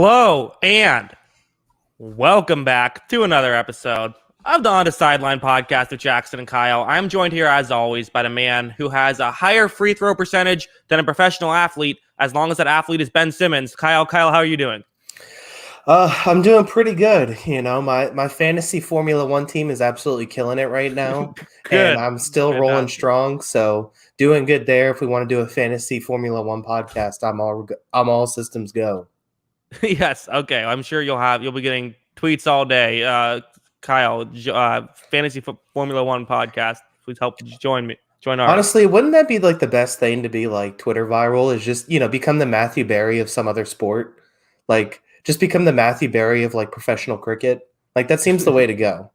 Hello and welcome back to another episode of the On the Sideline podcast with Jackson and Kyle. I'm joined here as always by the man who has a higher free throw percentage than a professional athlete, as long as that athlete is Ben Simmons. Kyle, how are you doing? I'm doing pretty good. You know, my fantasy Formula One team is absolutely killing it right now. Good. And I'm still rolling strong. So doing good there. If we want to do a fantasy Formula One podcast, I'm all systems go. Yes. Okay. I'm sure you'll be getting tweets all day. Kyle, fantasy Formula One podcast. Please help join our. Honestly, wouldn't that be like the best thing to be like Twitter viral? Is just, become the Matthew Berry of some other sport. Like, just become the Matthew Berry of like professional cricket. Like, that seems the way to go.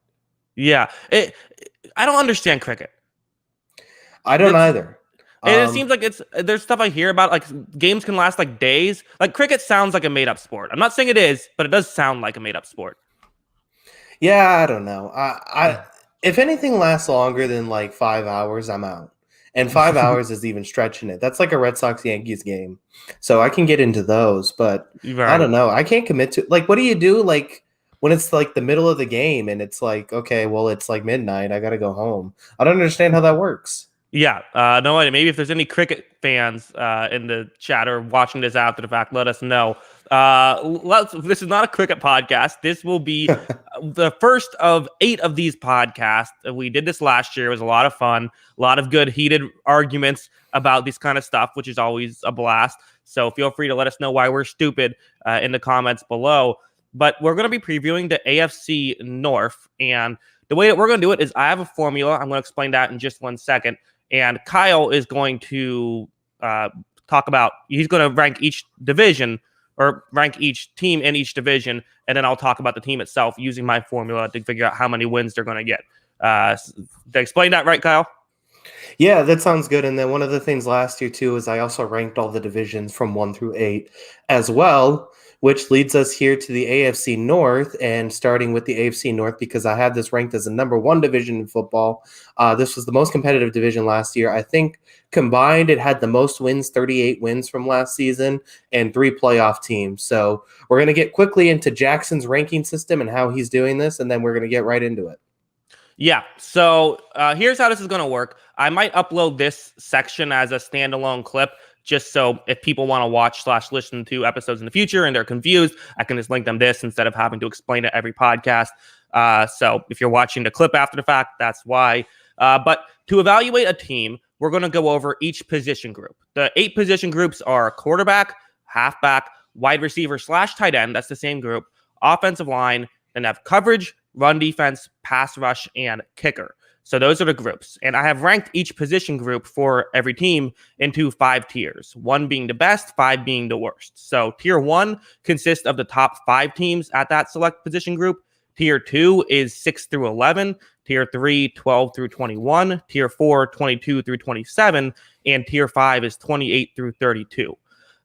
Yeah. I don't understand cricket. I don't either. And it seems like there's stuff I hear about, like games can last like days. Like cricket sounds like a made up sport. I'm not saying it is, but it does sound like a made up sport. Yeah, I don't know. I if anything lasts longer than like 5 hours, I'm out. And 5 hours is even stretching it. That's like a Red Sox Yankees game. So I can get into those, but Right. I don't know. I can't commit to like what do you do like when it's like the middle of the game and it's like, okay, well, it's like midnight. I got to go home. I don't understand how that works. Yeah, no idea. Maybe if there's any cricket fans in the chat or watching this after the fact, let us know. This is not a cricket podcast. This will be the first of 8 of these podcasts. We did this last year. It was a lot of fun, a lot of good heated arguments about this kind of stuff, which is always a blast. So feel free to let us know why we're stupid in the comments below. But we're going to be previewing the AFC North. And the way that we're going to do it is I have a formula. I'm going to explain that in just 1 second. And Kyle is going to he's going to rank each division or rank each team in each division. And then I'll talk about the team itself using my formula to figure out how many wins they're going to get. Did I explain that right, Kyle? Yeah, that sounds good. And then one of the things last year, too, is I also ranked all the divisions from 1 through 8 as well, which leads us here to the AFC North, and starting with the AFC North because I had this ranked as the number 1 division in football. This was the most competitive division last year. I think combined it had the most wins, 38 wins from last season, and 3 playoff teams. So we're going to get quickly into Jackson's ranking system and how he's doing this, and then we're going to get right into it. Yeah, so here's how this is going to work. I might upload this section as a standalone clip, just so if people want to watch/listen to episodes in the future and they're confused, I can just link them this instead of having to explain it every podcast. So if you're watching the clip after the fact, that's why. But to evaluate a team, we're going to go over each position group. The 8 position groups are quarterback, halfback, wide receiver / tight end. That's the same group. Offensive line, then have coverage, run defense, pass rush, and kicker. So those are the groups. And I have ranked each position group for every team into 5 tiers, 1 being the best, 5 being the worst. So tier 1 consists of the top 5 teams at that select position group. Tier 2 is 6 through 11. Tier 3, 12 through 21. Tier 4, 22 through 27. And tier 5 is 28 through 32.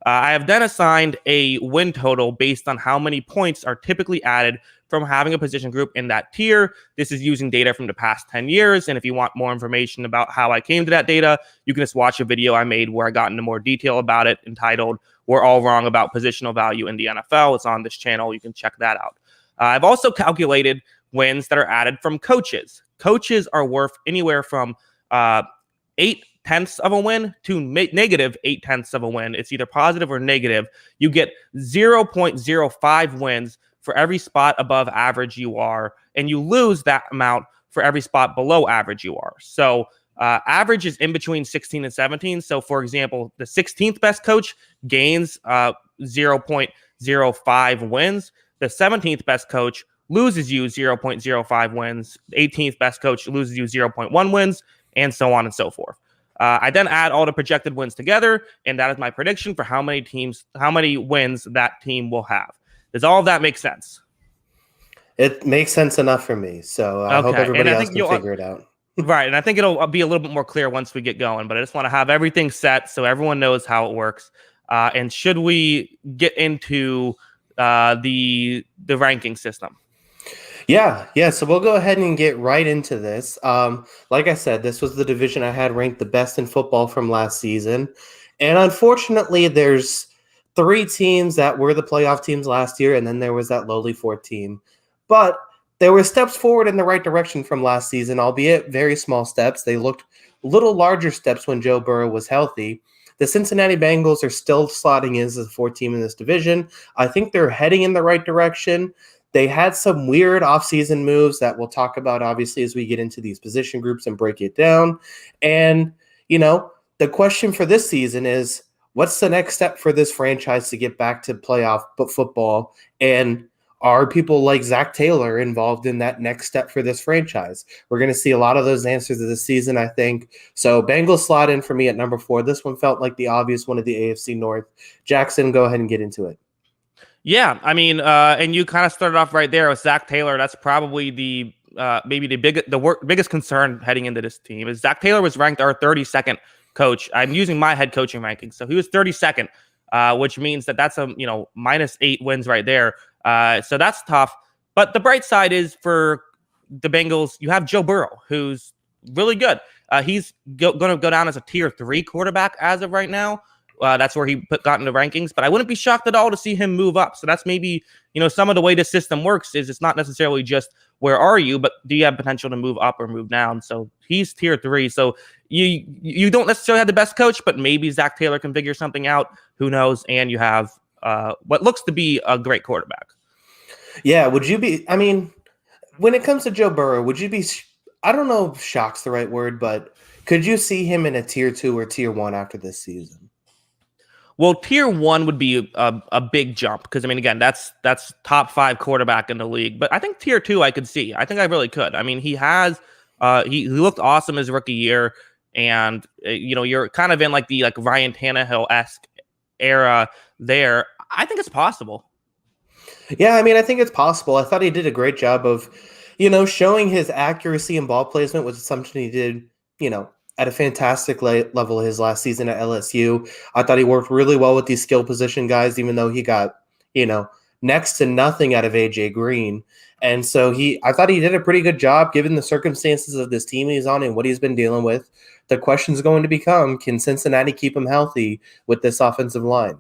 I have then assigned a win total based on how many points are typically added from having a position group in that tier. This is using data from the past 10 years. And if you want more information about how I came to that data, you can just watch a video I made where I got into more detail about it entitled "We're All Wrong About Positional Value in the NFL." It's on this channel. You can check that out. I've also calculated wins that are added from coaches. Coaches are worth anywhere from 8/10 of a win to negative 8/10 of a win. It's either positive or negative. You get 0.05 wins for every spot above average you are, and you lose that amount for every spot below average you are. So average is in between 16 and 17. So, for example, the 16th best coach gains 0.05 wins. The 17th best coach loses you 0.05 wins. The 18th best coach loses you 0.1 wins, and so on and so forth. I then add all the projected wins together, and that is my prediction for how many wins that team will have. Does all of that make sense? It makes sense enough for me. So I hope everybody else can figure it out. Right. And I think it'll be a little bit more clear once we get going. But I just want to have everything set so everyone knows how it works. And should we get into the ranking system? Yeah. So we'll go ahead and get right into this. Like I said, this was the division I had ranked the best in football from last season. And unfortunately, there's three teams that were the playoff teams last year, and then there was that lowly fourth team. But there were steps forward in the right direction from last season, albeit very small steps. They looked little larger steps when Joe Burrow was healthy. The Cincinnati Bengals are still slotting in as the fourth team in this division. I think they're heading in the right direction. They had some weird offseason moves that we'll talk about, obviously, as we get into these position groups and break it down. And, the question for this season is, what's the next step for this franchise to get back to playoff football? And are people like Zach Taylor involved in that next step for this franchise? We're going to see a lot of those answers this season, I think. So Bengals slot in for me at number 4. This one felt like the obvious one of the AFC North. Jackson, go ahead and get into it. Yeah, I mean, and you kind of started off right there with Zach Taylor. That's probably the maybe the biggest concern heading into this team is Zach Taylor was ranked our 32nd coach. I'm using my head coaching rankings, so he was 32nd, which means that's a -8 wins right there. So that's tough. But the bright side is for the Bengals, you have Joe Burrow, who's really good. He's going to go down as a tier 3 quarterback as of right now. That's where he got into rankings, but I wouldn't be shocked at all to see him move up. So that's maybe, some of the way the system works is it's not necessarily just where are you, but do you have potential to move up or move down? So he's tier 3. So you don't necessarily have the best coach, but maybe Zach Taylor can figure something out. Who knows? And you have what looks to be a great quarterback. Yeah. Would you be, when it comes to Joe Burrow, would you be, I don't know if shock's the right word, but could you see him in a tier 2 or tier 1 after this season? Well, tier 1 would be a big jump because, again, that's top 5 quarterback in the league. But I think tier 2 I could see. I think I really could. He has he looked awesome his rookie year, and you're kind of in the Ryan Tannehill-esque era there. I think it's possible. Yeah, I think it's possible. I thought he did a great job of, showing his accuracy and ball placement, was something he did, at a fantastic level his last season at LSU. I thought he worked really well with these skill position guys, even though he got, next to nothing out of AJ Green. And so I thought he did a pretty good job given the circumstances of this team he's on and what he's been dealing with. The question is going to become, can Cincinnati keep him healthy with this offensive line?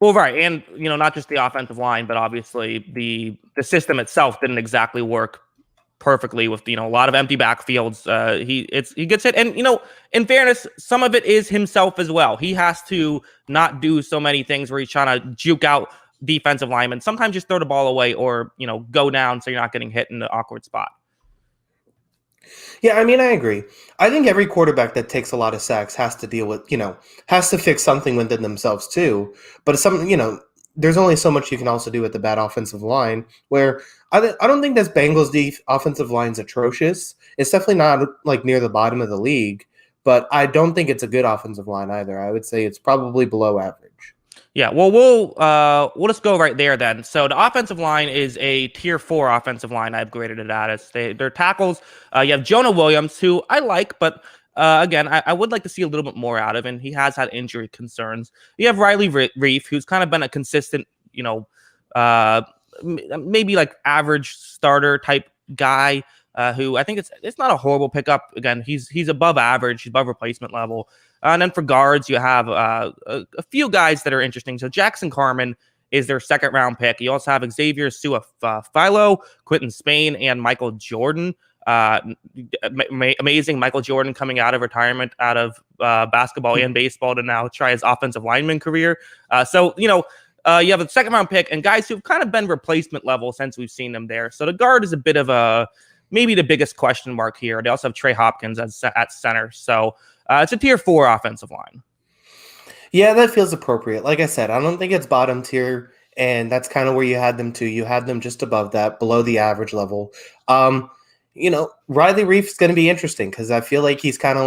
Well, right. And, not just the offensive line, but obviously the system itself didn't exactly work perfectly with, a lot of empty backfields. He gets hit. And, in fairness, some of it is himself as well. He has to not do so many things where he's trying to juke out defensive linemen. Sometimes just throw the ball away or, go down so you're not getting hit in the awkward spot. Yeah, I agree. I think every quarterback that takes a lot of sacks has to deal with, has to fix something within themselves too. But it's something, there's only so much you can also do with the bad offensive line, where I don't think this Bengals offensive line's atrocious. It's definitely not near the bottom of the league, but I don't think it's a good offensive line either. I would say it's probably below average. Yeah, well, we'll just go right there then. So the offensive line is a tier 4 offensive line. I've graded it as their tackles. You have Jonah Williams, who I like, but again, I would like to see a little bit more out of him. He has had injury concerns. You have Riley Reif, who's kind of been a consistent, maybe average starter type guy. Who I think it's not a horrible pickup. Again, he's above average, he's above replacement level. And then for guards, you have a few guys that are interesting. So Jackson Carman is their 2nd round pick. You also have Xavier Su'a-Filo, Quentin Spain, and Michael Jordan. Amazing Michael Jordan coming out of retirement out of basketball and baseball to now try his offensive lineman career. So you have a 2nd round pick and guys who've kind of been replacement level since we've seen them there. So the guard is a bit of maybe the biggest question mark here. They also have Trey Hopkins at center. So it's a tier 4 offensive line. Yeah, that feels appropriate. Like I said, I don't think it's bottom tier, and that's kind of where you had them too. You had them just above that, below the average level. Riley Reif's going to be interesting because I feel like he's kind of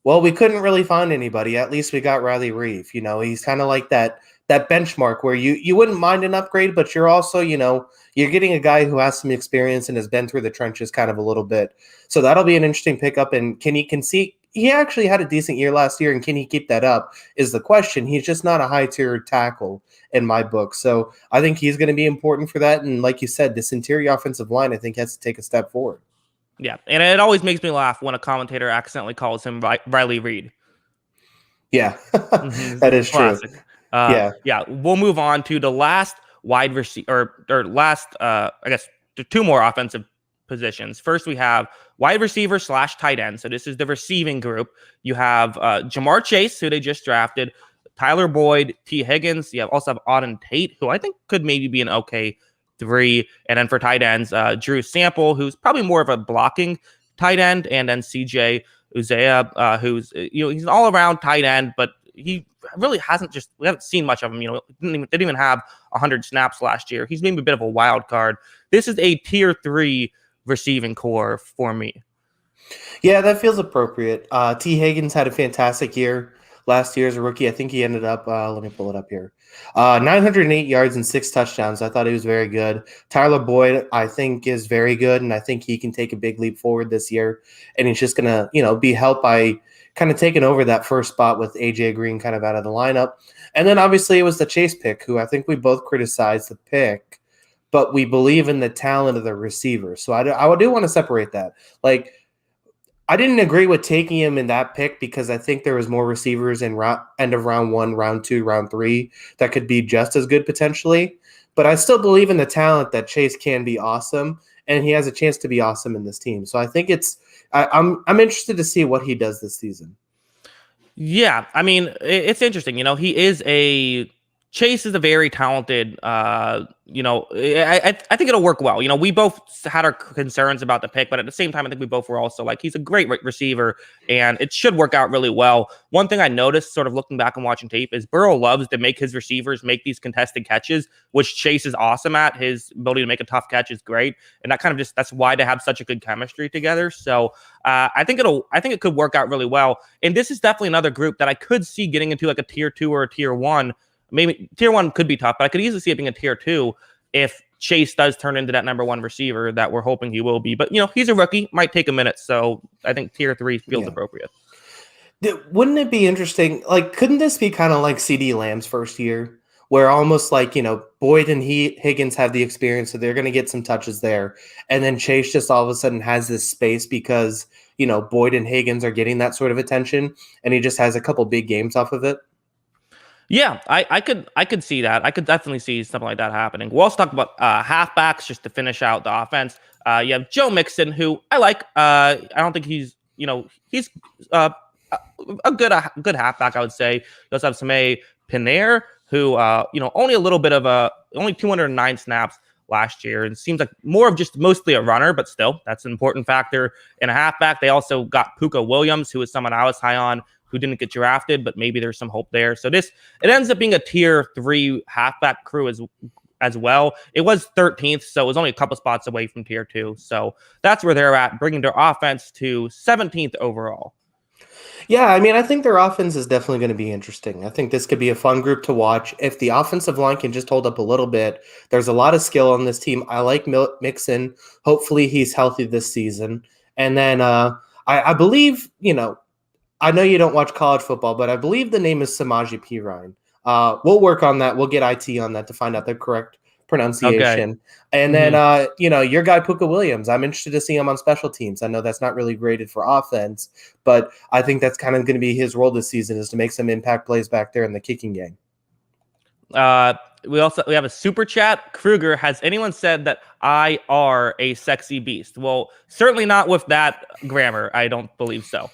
well, we couldn't really find anybody. At least we got Riley Reif. He's kind of like that benchmark where you wouldn't mind an upgrade, but you're also, you're getting a guy who has some experience and has been through the trenches kind of a little bit. So that'll be an interesting pickup. And he actually had a decent year last year, and can he keep that up is the question. He's just not a high-tier tackle in my book. So I think he's going to be important for that. And like you said, this interior offensive line, I think, has to take a step forward. Yeah, and it always makes me laugh when a commentator accidentally calls him Riley Reid. Yeah, Mhm. that is true. Classic. Yeah. Yeah, we'll move on to the last wide receiver or last, I guess, two more offensive positions. First, we have wide receiver slash tight end. So this is the receiving group. You have Jamar Chase, who they just drafted, Tyler Boyd, T. Higgins. You also have Auden Tate, who I think could maybe be an okay three. And then for tight ends, Drew Sample, who's probably more of a blocking tight end, and then CJ Uzea, who's he's an all-around tight end, but he really we haven't seen much of him. Didn't even have 100 snaps last year. He's maybe a bit of a wild card. This is a tier 3 receiving core for me. Yeah, that feels appropriate. T. Higgins had a fantastic year last year as a rookie. I think he ended up, let me pull it up here, 908 yards and 6 touchdowns. I thought he was very good. Tyler Boyd, I think, is very good, and I think he can take a big leap forward this year. And he's just going to, be helped by kind of taking over that first spot with A.J. Green kind of out of the lineup. And then obviously it was the Chase pick, who I think we both criticized the pick, but we believe in the talent of the receiver. So I do want to separate that. Like, I didn't agree with taking him in that pick because I think there was more receivers in end of round 1, round 2, round 3 that could be just as good potentially. But I still believe in the talent that Chase can be awesome, and he has a chance to be awesome in this team. So I think I'm interested to see what he does this season. Yeah, I mean, Chase is a very talented. I think it'll work well. We both had our concerns about the pick, but at the same time, I think we both were also like, he's a great receiver, and it should work out really well. One thing I noticed, sort of looking back and watching tape, is Burrow loves to make his receivers make these contested catches, which Chase is awesome at. His ability to make a tough catch is great, and that's why they have such a good chemistry together. So I think it could work out really well. And this is definitely another group that I could see getting into like a tier 2 or a tier 1. Maybe tier 1 could be tough, but I could easily see it being a tier 2 if Chase does turn into that number 1 receiver that we're hoping he will be. But, he's a rookie, might take a minute. So I think tier 3 feels appropriate. Wouldn't it be interesting? Like, couldn't this be kind of like CD Lamb's first year, where almost like, Boyd and Higgins have the experience, so they're going to get some touches there. And then Chase just all of a sudden has this space because, Boyd and Higgins are getting that sort of attention, and he just has a couple big games off of it. Yeah, I could see that. I could definitely see something like that happening. We'll also talk about halfbacks just to finish out the offense. You have Joe Mixon, who I like. I don't think he's a good halfback, I would say. You also have Samay Pinair, who only 209 snaps last year, and seems like more of just mostly a runner, but still that's an important factor in a halfback. They also got Puka Williams, who is someone I was high on, who didn't get drafted, but maybe there's some hope there. So it ends up being a tier 3 halfback crew as well. It was 13th, so it was only a couple spots away from tier 2. So that's where they're at, bringing their offense to 17th overall. Yeah, I mean, I think their offense is definitely going to be interesting. I think this could be a fun group to watch. If the offensive line can just hold up a little bit, there's a lot of skill on this team. I like Mixon. Hopefully he's healthy this season. And then I believe, I know you don't watch college football, but I believe the name is Samaje Perine. We'll work on that. We'll get IT on that to find out the correct pronunciation. Okay. And then, your guy Puka Williams, I'm interested to see him on special teams. I know that's not really graded for offense, but I think that's kind of going to be his role this season, is to make some impact plays back there in the kicking game. We have a super chat. Kruger, has anyone said that I are a sexy beast? Well, certainly not with that grammar. I don't believe so.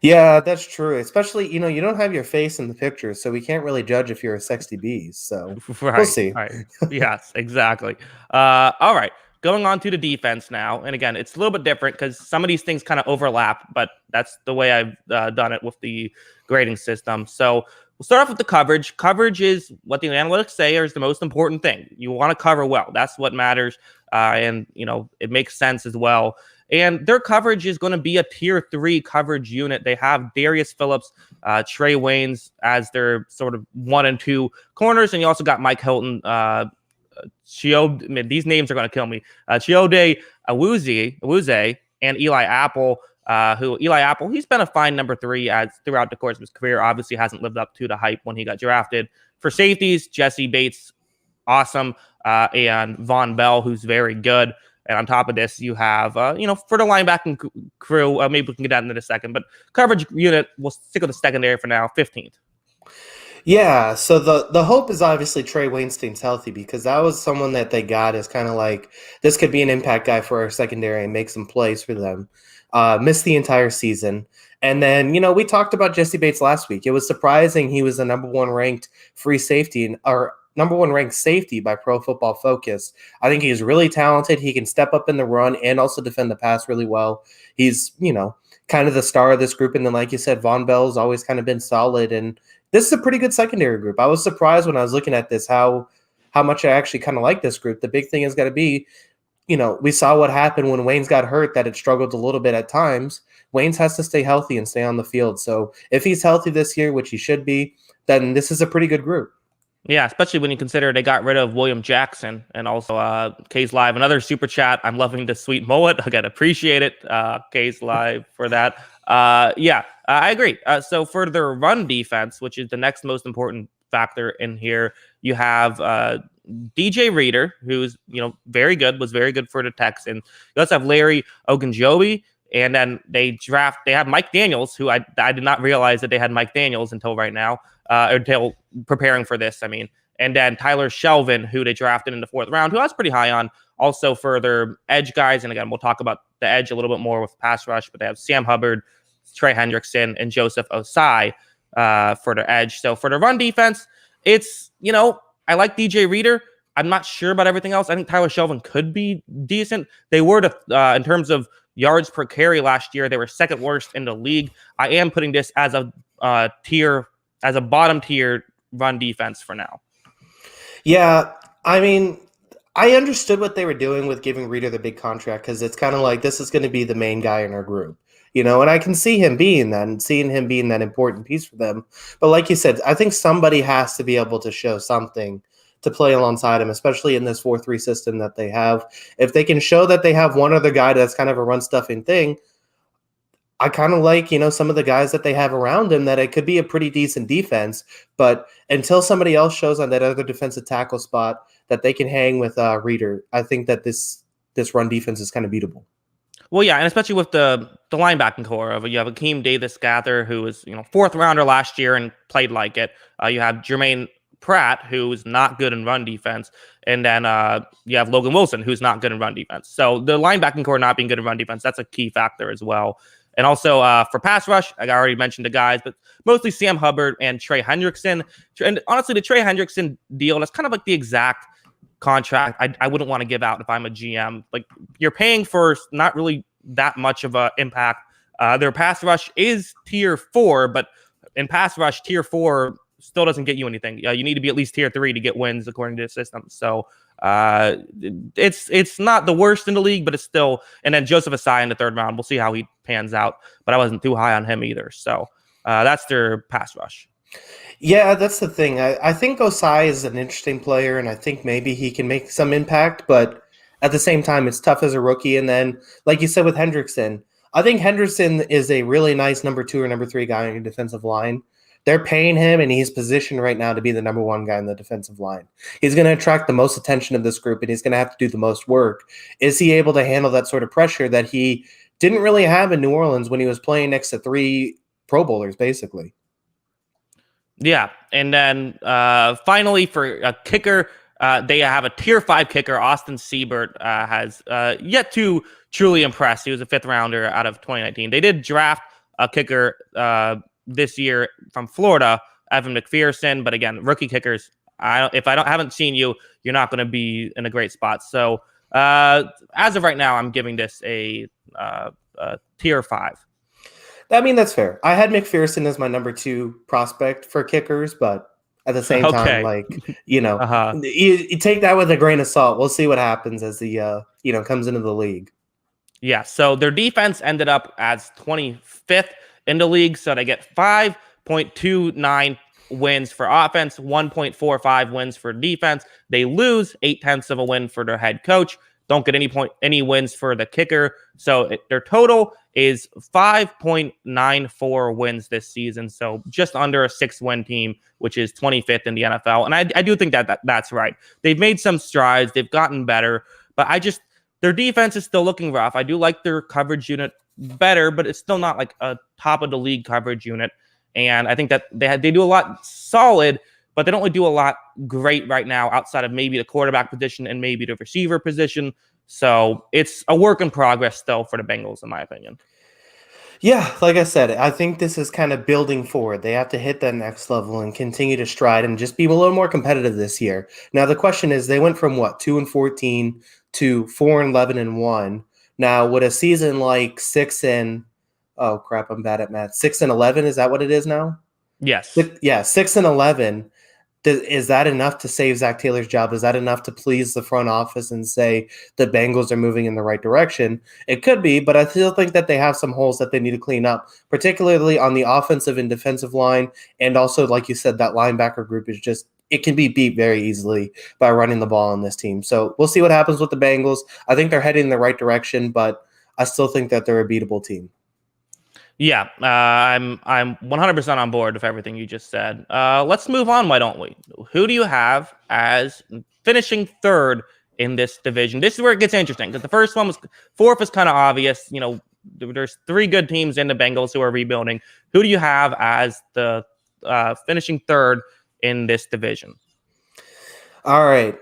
Yeah, that's true. Especially, you don't have your face in the picture, so we can't really judge if you're a sexy beast. So right, we'll see. Right. Yes, exactly. All right. Going on to the defense now. And again, it's a little bit different because some of these things kind of overlap, but that's the way I've done it with the grading system. So we'll start off with the coverage. Coverage is what the analytics say is the most important thing. You want to cover well. That's what matters. And, it makes sense as well. And their coverage is going to be a tier 3 coverage unit. They have Darius Phillips, Trey Waynes as their sort of 1 and 2 corners. And you also got Mike Hilton, these names are going to kill me. Chiode Awuzie, and Eli Apple, he's been a fine number 3 throughout the course of his career. Obviously hasn't lived up to the hype when he got drafted. For safeties, Jesse Bates, awesome, and Von Bell, who's very good. And on top of this, you have, for the linebacking crew, maybe we can get that into a second, but coverage unit, we'll stick with the secondary for now, 15th. Yeah, so the hope is obviously Trey Wayne stays healthy, because that was someone that they got as kind of like, this could be an impact guy for our secondary and make some plays for them. Missed the entire season. And then, we talked about Jesse Bates last week. It was surprising he was the number one ranked free safety, or number one ranked safety by Pro Football Focus. I think he's really talented. He can step up in the run and also defend the pass really well. He's, kind of the star of this group. And then, like you said, Von Bell's always kind of been solid. And this is a pretty good secondary group. I was surprised when I was looking at this how much I actually kind of like this group. The big thing is got to be, we saw what happened when Waynes got hurt, that it struggled a little bit at times. Waynes has to stay healthy and stay on the field. So if he's healthy this year, which he should be, then this is a pretty good group. Yeah, especially when you consider they got rid of William Jackson, and also K's Live, another super chat. I'm loving the sweet mullet. Again, appreciate it, K's Live, for that. I agree. So for their run defense, which is the next most important factor in here, you have DJ Reader, who's very good, was very good for the Texans. You also have Larry Ogunjobi, and then they have Mike Daniels, who I did not realize that they had Mike Daniels until right now, or until preparing for this, and then Tyler Shelvin, who they drafted in the 4th round, who I was pretty high on, also for their edge guys. And again, we'll talk about the edge a little bit more with pass rush, but they have Sam Hubbard, Trey Hendrickson, and Joseph Osai for their edge. So for the run defense, it's, I like DJ Reader. I'm not sure about everything else. I think Tyler Shelvin could be decent. They were, in terms of yards per carry last year, they were 2nd worst in the league. I am putting this as a bottom tier run defense for now. Yeah, I understood what they were doing with giving Reader the big contract, because it's kind of like, this is going to be the main guy in our group, and I can see him being that, and seeing him being that important piece for them. But like you said, I think somebody has to be able to show something to play alongside him, especially in this 4-3 system that they have. If they can show that they have one other guy that's kind of a run stuffing thing, I kind of like, some of the guys that they have around him, that it could be a pretty decent defense. But until somebody else shows on that other defensive tackle spot that they can hang with Reader, I think that this run defense is kind of beatable. Well, yeah, and especially with the linebacking core of it. You have Akeem Davis-Gaither, who was 4th rounder last year and played like it. You have Jermaine Pratt, who's not good in run defense, and then you have Logan Wilson, who's not good in run defense. So the linebacking core not being good in run defense, that's a key factor as well. And also for pass rush, I already mentioned the guys, but mostly Sam Hubbard and Trey Hendrickson. And honestly, the Trey Hendrickson deal, that's kind of like the exact contract I wouldn't want to give out if I'm a GM. Like, you're paying for not really that much of an impact. Their pass rush is tier 4, but in pass rush, tier 4 still doesn't get you anything. You need to be at least tier 3 to get wins according to the system. So it's not the worst in the league, but it's still. And then Joseph Asai in the 3rd round. We'll see how he pans out, but I wasn't too high on him either. So that's their pass rush. Yeah, that's the thing. I think Osai is an interesting player, and I think maybe he can make some impact, but at the same time, it's tough as a rookie. And then, like you said with Hendrickson, I think Henderson is a really nice number 2 or number 3 guy on your defensive line. They're paying him, and he's positioned right now to be the number 1 guy in the defensive line. He's going to attract the most attention of this group, and he's going to have to do the most work. Is he able to handle that sort of pressure that he didn't really have in New Orleans when he was playing next to 3 Pro Bowlers, basically? Yeah, and then finally for a kicker, they have a tier 5 kicker. Austin Siebert has yet to truly impress. He was a 5th rounder out of 2019. They did draft a kicker this year from Florida, Evan McPherson, but again, rookie kickers, haven't seen you, you're not going to be in a great spot. So as of right now, I'm giving this a tier 5. I mean, that's fair. I had McPherson as my number 2 prospect for kickers, but at the same time, you take that with a grain of salt. We'll see what happens as the comes into the league. Yeah, so their defense ended up as 25th in the league, so they get 5.29 wins for offense, 1.45 wins for defense. They lose 0.8 of a win for their head coach. Don't get any wins for the kicker. So their total is 5.94 wins this season. So just under a 6-win team, which is 25th in the NFL. And I do think that's right. They've made some strides. They've gotten better. But Their defense is still looking rough. I do like their coverage unit better, but it's still not like a top of the league coverage unit. And I think that they do a lot solid, but they don't really do a lot great right now outside of maybe the quarterback position and maybe the receiver position. So it's a work in progress still for the Bengals, in my opinion. Yeah, like I said, I think this is kind of building forward. They have to hit that next level and continue to stride and just be a little more competitive this year. Now the question is, they went from what, 2-14 to 4-11-1. Now with a season like oh crap, I'm bad at math. 6-11, is that what it is now? Yes. Yeah, 6-11. Is that enough to save Zach Taylor's job? Is that enough to please the front office and say the Bengals are moving in the right direction? It could be, but I still think that they have some holes that they need to clean up, particularly on the offensive and defensive line. And also, like you said, that linebacker group is just, it can be beat very easily by running the ball on this team. So we'll see what happens with the Bengals. I think they're heading in the right direction, but I still think that they're a beatable team. Yeah, I'm 100% on board with everything you just said. Let's move on, why don't we? Who do you have as finishing third in this division? This is where it gets interesting because the fourth is kind of obvious. You know, there's three good teams in the Bengals who are rebuilding. Who do you have as the finishing third in this division? All right.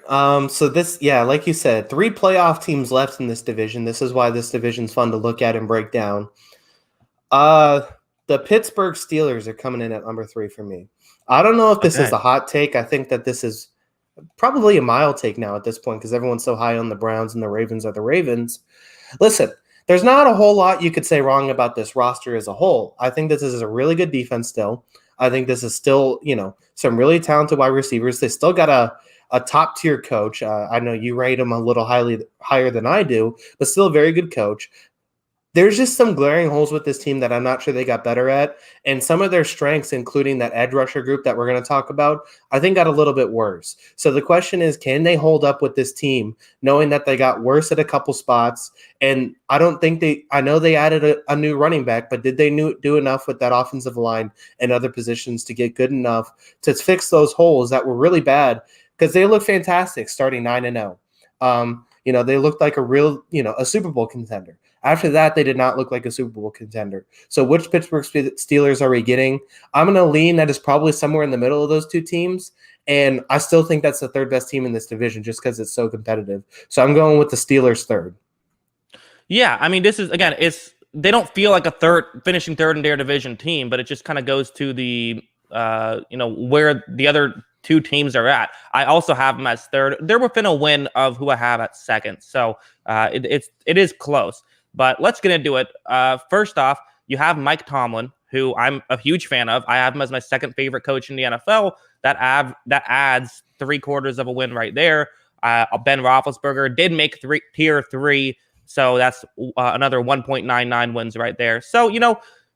So this, yeah, like you said, 3 playoff teams left in this division. This is why this division's fun to look at and break down. The Pittsburgh Steelers are coming in at number 3 for me. I don't know if this is a hot take. I think that this is probably a mild take now at this point because everyone's so high on the Browns and the Ravens are the Ravens. Listen, there's not a whole lot you could say wrong about this roster as a whole. I think this is a really good defense still. I think this is still, some really talented wide receivers. They still got a top tier coach. I know you rate him a little higher than I do, but still a very good coach. There's just some glaring holes with this team that I'm not sure they got better at. And some of their strengths, including that edge rusher group that we're going to talk about, I think got a little bit worse. So the question is, can they hold up with this team, knowing that they got worse at a couple spots? And I know they added a new running back, but did they do enough with that offensive line and other positions to get good enough to fix those holes that were really bad? Because they look fantastic starting 9-0. They looked like a real, a Super Bowl contender. After that, they did not look like a Super Bowl contender. So which Pittsburgh Steelers are we getting? I'm going to lean that is probably somewhere in the middle of those two teams. And I still think that's the third best team in this division just because it's so competitive. So I'm going with the Steelers third. Yeah, I mean, this is, again, they don't feel like finishing third in their division team, but it just kind of goes to the, where the other two teams are at. I also have them as third. They're within a win of who I have at second. So it is close. But let's get into it. First off, you have Mike Tomlin, who I'm a huge fan of. I have him as my second favorite coach in the NFL. That adds 3/4 of a win right there. Ben Roethlisberger did make tier 3, so that's another 1.99 wins right there. So,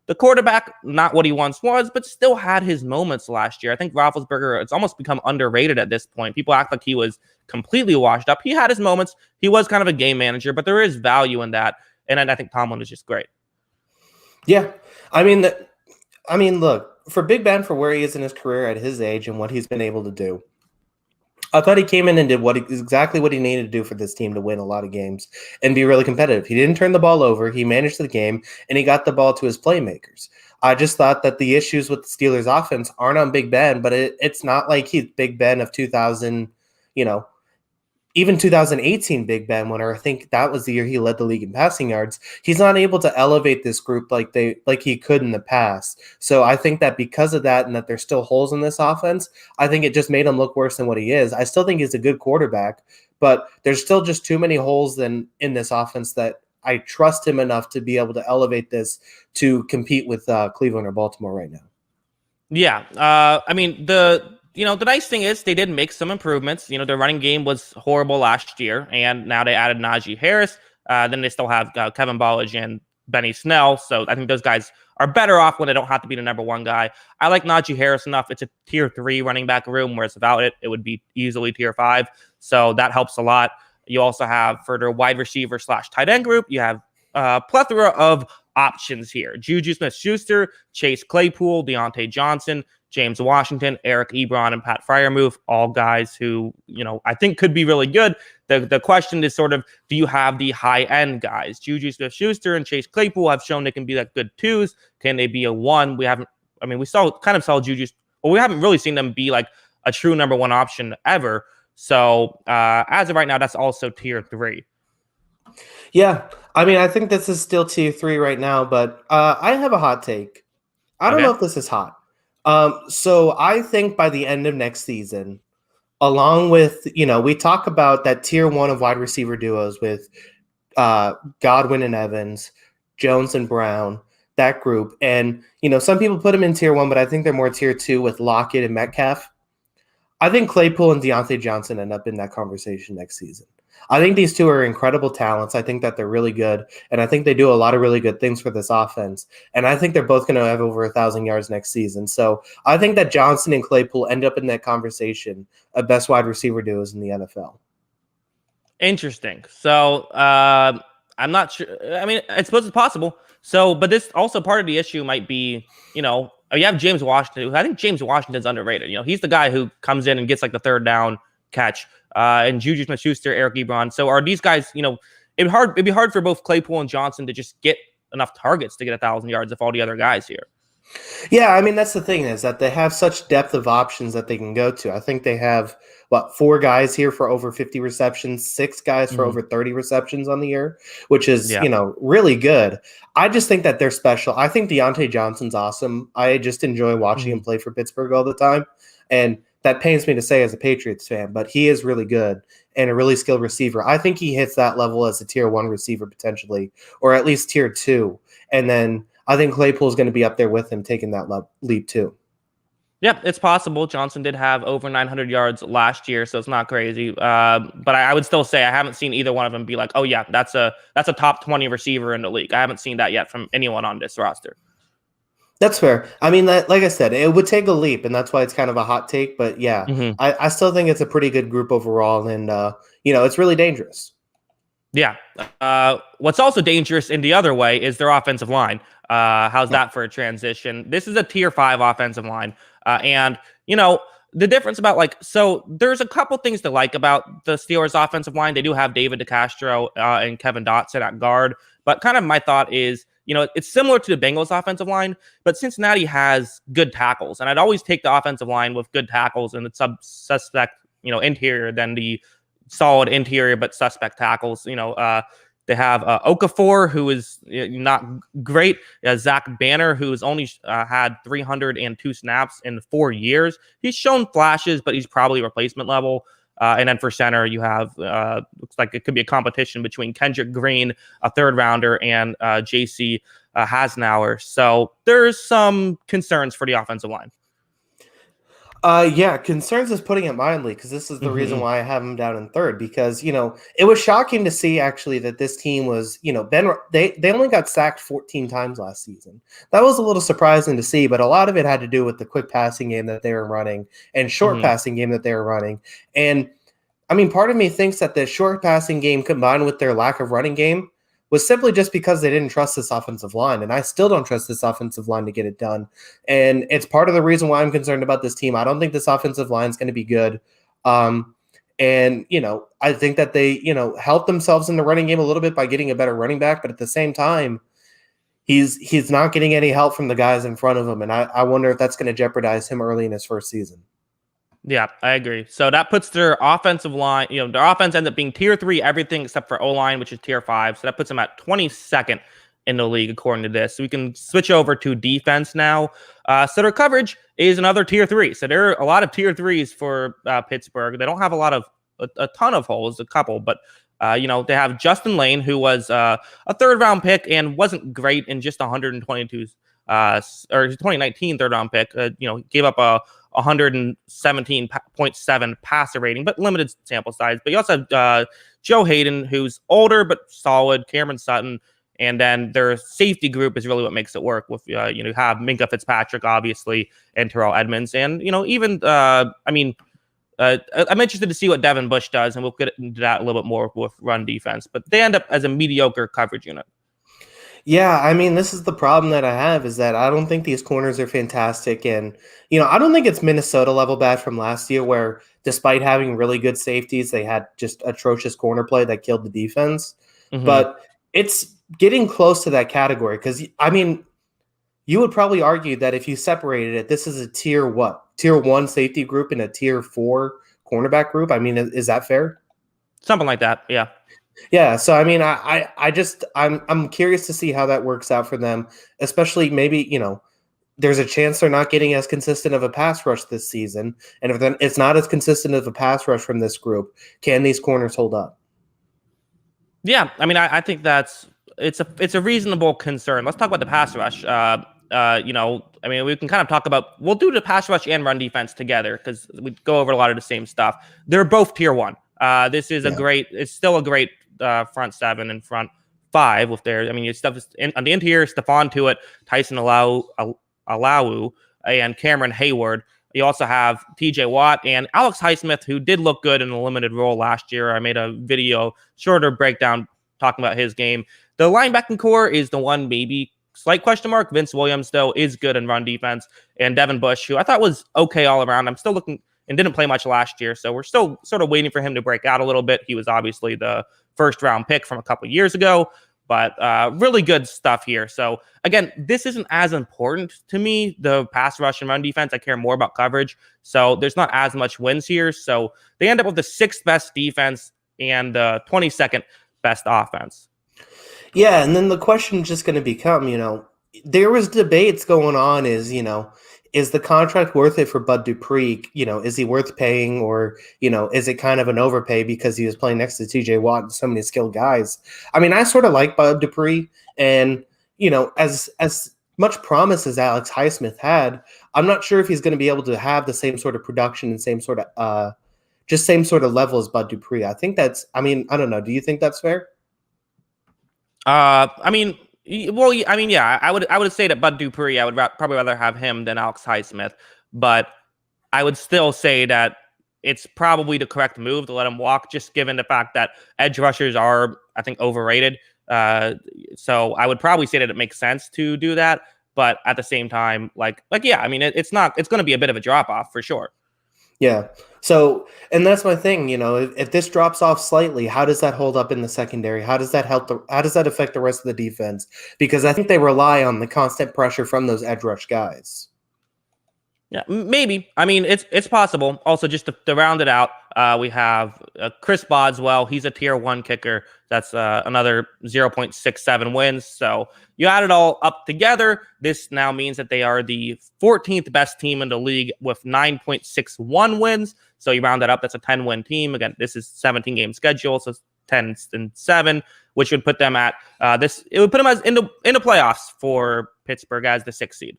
the quarterback, not what he once was, but still had his moments last year. I think Roethlisberger, it's almost become underrated at this point. People act like he was completely washed up. He had his moments. He was kind of a game manager, but there is value in that. And I think Tomlin is just great. Yeah. I mean, look, for Big Ben, for where he is in his career at his age and what he's been able to do, I thought he came in and did exactly what he needed to do for this team to win a lot of games and be really competitive. He didn't turn the ball over. He managed the game, and he got the ball to his playmakers. I just thought that the issues with the Steelers' offense aren't on Big Ben, but it's not like he's Big Ben of 2000, even 2018 Big Ben winner. I think that was the year he led the league in passing yards. He's not able to elevate this group like he could in the past. So I think that because of that and that there's still holes in this offense, I think it just made him look worse than what he is. I still think he's a good quarterback, but there's still just too many holes in this offense that I trust him enough to be able to elevate this to compete with Cleveland or Baltimore right now. Yeah. The nice thing is they did make some improvements. Their running game was horrible last year, and now they added Najee Harris. Then they still have Kevin Ballage and Benny Snell. So I think those guys are better off when they don't have to be the number one guy. I like Najee Harris enough. It's a tier 3 running back room, whereas without it would be easily tier 5. So that helps a lot. You also have for their wide receiver / tight end group, you have a plethora of options here. Juju Smith-Schuster, Chase Claypool, Deontay Johnson, James Washington, Eric Ebron, and Pat Freiermuth, all guys who, I think could be really good. The question is sort of, do you have the high-end guys? Juju Smith-Schuster and Chase Claypool have shown they can be like good twos. Can they be a one? We saw Juju. Well, we haven't really seen them be like a true number one option ever. So as of right now, that's also tier 3. Yeah, I mean, I think this is still tier 3 right now, but I have a hot take. I don't know if this is hot. So I think by the end of next season, along with, we talk about that tier 1 of wide receiver duos with Godwin and Evans, Jones and Brown, that group. And, some people put them in tier 1, but I think they're more tier 2 with Lockett and Metcalf. I think Claypool and Deontay Johnson end up in that conversation next season. I think these two are incredible talents. I think that they're really good, and I think they do a lot of really good things for this offense. And I think they're both going to have over 1,000 yards next season. So I think that Johnson and Claypool end up in that conversation of best wide receiver duos in the NFL. Interesting. So I'm not sure. I mean, I suppose it's possible. So, but this also part of the issue might be, you have James Washington. I think James Washington's underrated. He's the guy who comes in and gets like the third down catch. And Juju Smith-Schuster, Eric Ebron. So are these guys, it'd be hard for both Claypool and Johnson to just get enough targets to get 1,000 yards if all the other guys here. Yeah, I mean, that's the thing is that they have such depth of options that they can go to. I think they have, 4 guys here for over 50 receptions, 6 guys for over 30 receptions on the year, which is, really good. I just think that they're special. I think Deontay Johnson's awesome. I just enjoy watching him play for Pittsburgh all the time. And that pains me to say as a Patriots fan, but he is really good and a really skilled receiver. I think he hits that level as a tier 1 receiver potentially, or at least tier 2. And then I think Claypool is going to be up there with him taking that leap too. Yep, it's possible. Johnson did have over 900 yards last year, so it's not crazy. But I would still say I haven't seen either one of them be like, oh yeah, that's a top 20 receiver in the league. I haven't seen that yet from anyone on this roster. That's fair. I mean, like I said, it would take a leap, and that's why it's kind of a hot take. But yeah, I still think it's a pretty good group overall, and it's really dangerous. Yeah. What's also dangerous in the other way is their offensive line. How's that for a transition? This is a tier 5 offensive line. And the difference about so there's a couple things to like about the Steelers offensive line. They do have David DeCastro and Kevin Dotson at guard. But kind of my thought is, it's similar to the Bengals offensive line, but Cincinnati has good tackles. And I'd always take the offensive line with good tackles and the suspect, interior than the solid interior but suspect tackles. They have Okafor, who is not great. Zach Banner, who has only had 302 snaps in 4 years. He's shown flashes, but he's probably replacement level. And then for center, you have looks like it could be a competition between Kendrick Green, a third rounder, and JC Hasnauer. So there's some concerns for the offensive line. Yeah, concerns is putting it mildly, because this is the reason why I have him down in third, because, it was shocking to see actually that this team was, they only got sacked 14 times last season. That was a little surprising to see, but a lot of it had to do with the quick passing game that they were running and short passing game that they were running. And I mean, part of me thinks that the short passing game combined with their lack of running game was simply just because they didn't trust this offensive line. And I still don't trust this offensive line to get it done. And it's part of the reason why I'm concerned about this team. I don't think this offensive line is going to be good. And, I think that they, help themselves in the running game a little bit by getting a better running back. But at the same time, he's not getting any help from the guys in front of him. And I wonder if that's going to jeopardize him early in his first season. Yeah, I agree. So that puts their offensive line, their offense ends up being tier 3, everything except for O-line, which is tier 5. So that puts them at 22nd in the league, according to this. So we can switch over to defense now. So their coverage is another tier 3. So there are a lot of tier 3s for Pittsburgh. They don't have a ton of holes, a couple, but they have Justin Lane, who was a third round pick and wasn't great in just 122 or 2019 third round pick. Gave up a 117.7 passer rating, but limited sample size. But you also have Joe Hayden, who's older but solid, Cameron Sutton, and then their safety group is really what makes it work. With you have Minkah Fitzpatrick, obviously, and Terrell Edmonds, and even I'm interested to see what Devin Bush does, and we'll get into that a little bit more with run defense. But they end up as a mediocre coverage unit. Yeah, I mean, this is the problem that I have is that I don't think these corners are fantastic. And, I don't think it's Minnesota level bad from last year where despite having really good safeties, they had just atrocious corner play that killed the defense. Hmm. But it's getting close to that category because, I mean, you would probably argue that if you separated it, this is a tier what? Tier one safety group and a tier four cornerback group. I mean, is that fair? Something like that. Yeah. Yeah, so I mean, I'm curious to see how that works out for them, especially maybe there's a chance they're not getting as consistent of a pass rush this season, and if then it's not as consistent of a pass rush from this group, can these corners hold up? Yeah. I mean, I think it's a reasonable concern. Let's talk about the pass rush. I mean, we can kind of talk about, we'll do the pass rush and run defense together because we go over a lot of the same stuff. They're both tier one. This is Yeah. it's still a great front seven and front five with their, I mean, your stuff is on the interior, Stephon Tuitt, Tyson Alawu, and Cameron Hayward. You also have TJ Watt and Alex Highsmith, who did look good in a limited role last year. I made a video, shorter breakdown talking about his game. The linebacking core is the one maybe slight question mark. Vince Williams, though, is good in run defense. And Devin Bush, who I thought was okay all around. I'm still looking and didn't play much last year. So we're still sort of waiting for him to break out a little bit. He was obviously the first round pick from a couple of years ago, but really good stuff here. So again, this isn't as important to me, the pass rush and run defense. I care more about coverage. So there's not as much wins here. So they end up with the sixth best defense and the 22nd best offense. Yeah, and then the question is just going to become, there was debates going on is the contract worth it for Bud Dupree? Is he worth paying or, is it kind of an overpay because he was playing next to TJ Watt and so many skilled guys? I mean, I sort of like Bud Dupree and, as much promise as Alex Highsmith had, I'm not sure if he's going to be able to have the same sort of production and same sort of just same sort of level as Bud Dupree. I mean, I don't know. Do you think that's fair? I mean, well, I mean, yeah, I would say that Bud Dupree, I would probably rather have him than Alex Highsmith, but I would still say that it's probably the correct move to let him walk, just given the fact that edge rushers are, I think, overrated. So I would probably say that it makes sense to do that, but at the same time, yeah, I mean, it's going to be a bit of a drop off for sure. Yeah. So, and that's my thing, if this drops off slightly, how does that hold up in the secondary? How does that how does that affect the rest of the defense? Because I think they rely on the constant pressure from those edge rush guys. Yeah, maybe. I mean, it's possible. Also, just to round it out, we have Chris Boswell. He's a tier one kicker. That's another 0.67 wins. So you add it all up together. This now means that they are the 14th best team in the league with 9.61 wins. So you round that up. That's a 10-win team. Again, this is 17-game schedule, so 10-7, which would put them at this. It would put them as in the playoffs for Pittsburgh as the 6th seed.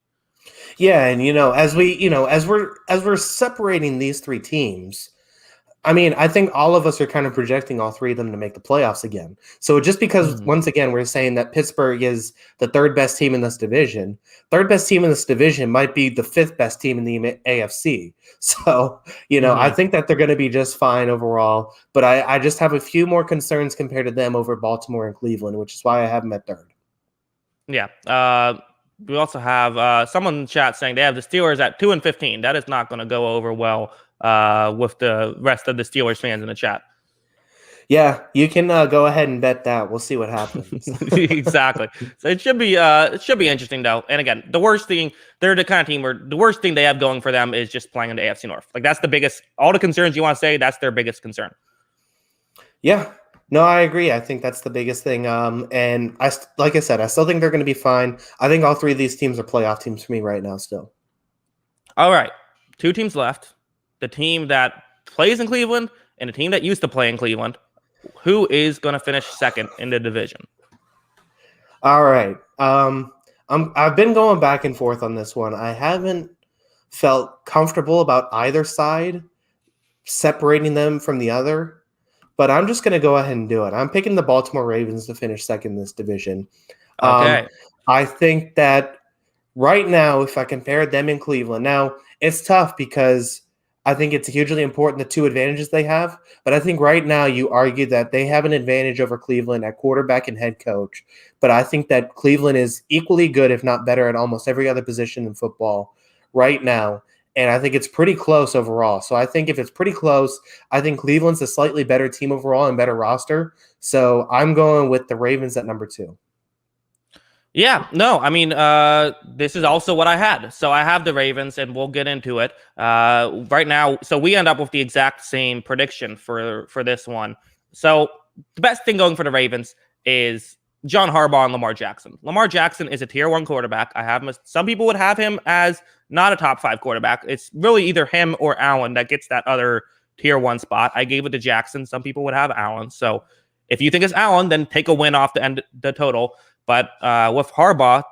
Yeah, and as we're separating these three teams, I mean, I think all of us are kind of projecting all three of them to make the playoffs again. So just because once again we're saying that Pittsburgh is the third best team in this division, third best team in this division might be the fifth best team in the AFC. So, I think that they're going to be just fine overall, but I just have a few more concerns compared to them over Baltimore and Cleveland, which is why I have them at third. Yeah. We also have someone in the chat saying they have the Steelers at 2-15. That is not going to go over well with the rest of the Steelers fans in the chat. Yeah, you can go ahead and bet that. We'll see what happens. Exactly. So it should be interesting though. And again, the worst thing, they're the kind of team where the worst thing they have going for them is just playing in the AFC North. Like that's the biggest. All the concerns you want to say, that's their biggest concern. Yeah. No, I agree. I think that's the biggest thing. And like I said, I still think they're going to be fine. I think all three of these teams are playoff teams for me right now still. All right. 2 teams left. The team that plays in Cleveland and the team that used to play in Cleveland. Who is going to finish second in the division? All right. I've been going back and forth on this one. I haven't felt comfortable about either side separating them from the other. But I'm just going to go ahead and do it. I'm picking the Baltimore Ravens to finish second in this division. Okay. I think that right now, if I compare them in Cleveland, now it's tough because I think it's hugely important, the two advantages they have. But I think right now you argue that they have an advantage over Cleveland at quarterback and head coach. But I think that Cleveland is equally good, if not better, at almost every other position in football right now. And I think it's pretty close overall. So I think if it's pretty close, I think Cleveland's a slightly better team overall and better roster. So I'm going with the Ravens at number 2. Yeah, no, I mean, this is also what I had. So I have the Ravens, and we'll get into it right now. So we end up with the exact same prediction for this one. So the best thing going for the Ravens is John Harbaugh and Lamar Jackson. Lamar Jackson is a tier 1 quarterback. I have him. Some people would have him as not a top 5 quarterback. It's really either him or Allen that gets that other tier 1 spot. I gave it to Jackson. Some people would have Allen. So if you think it's Allen, then take a win off the total. But with Harbaugh,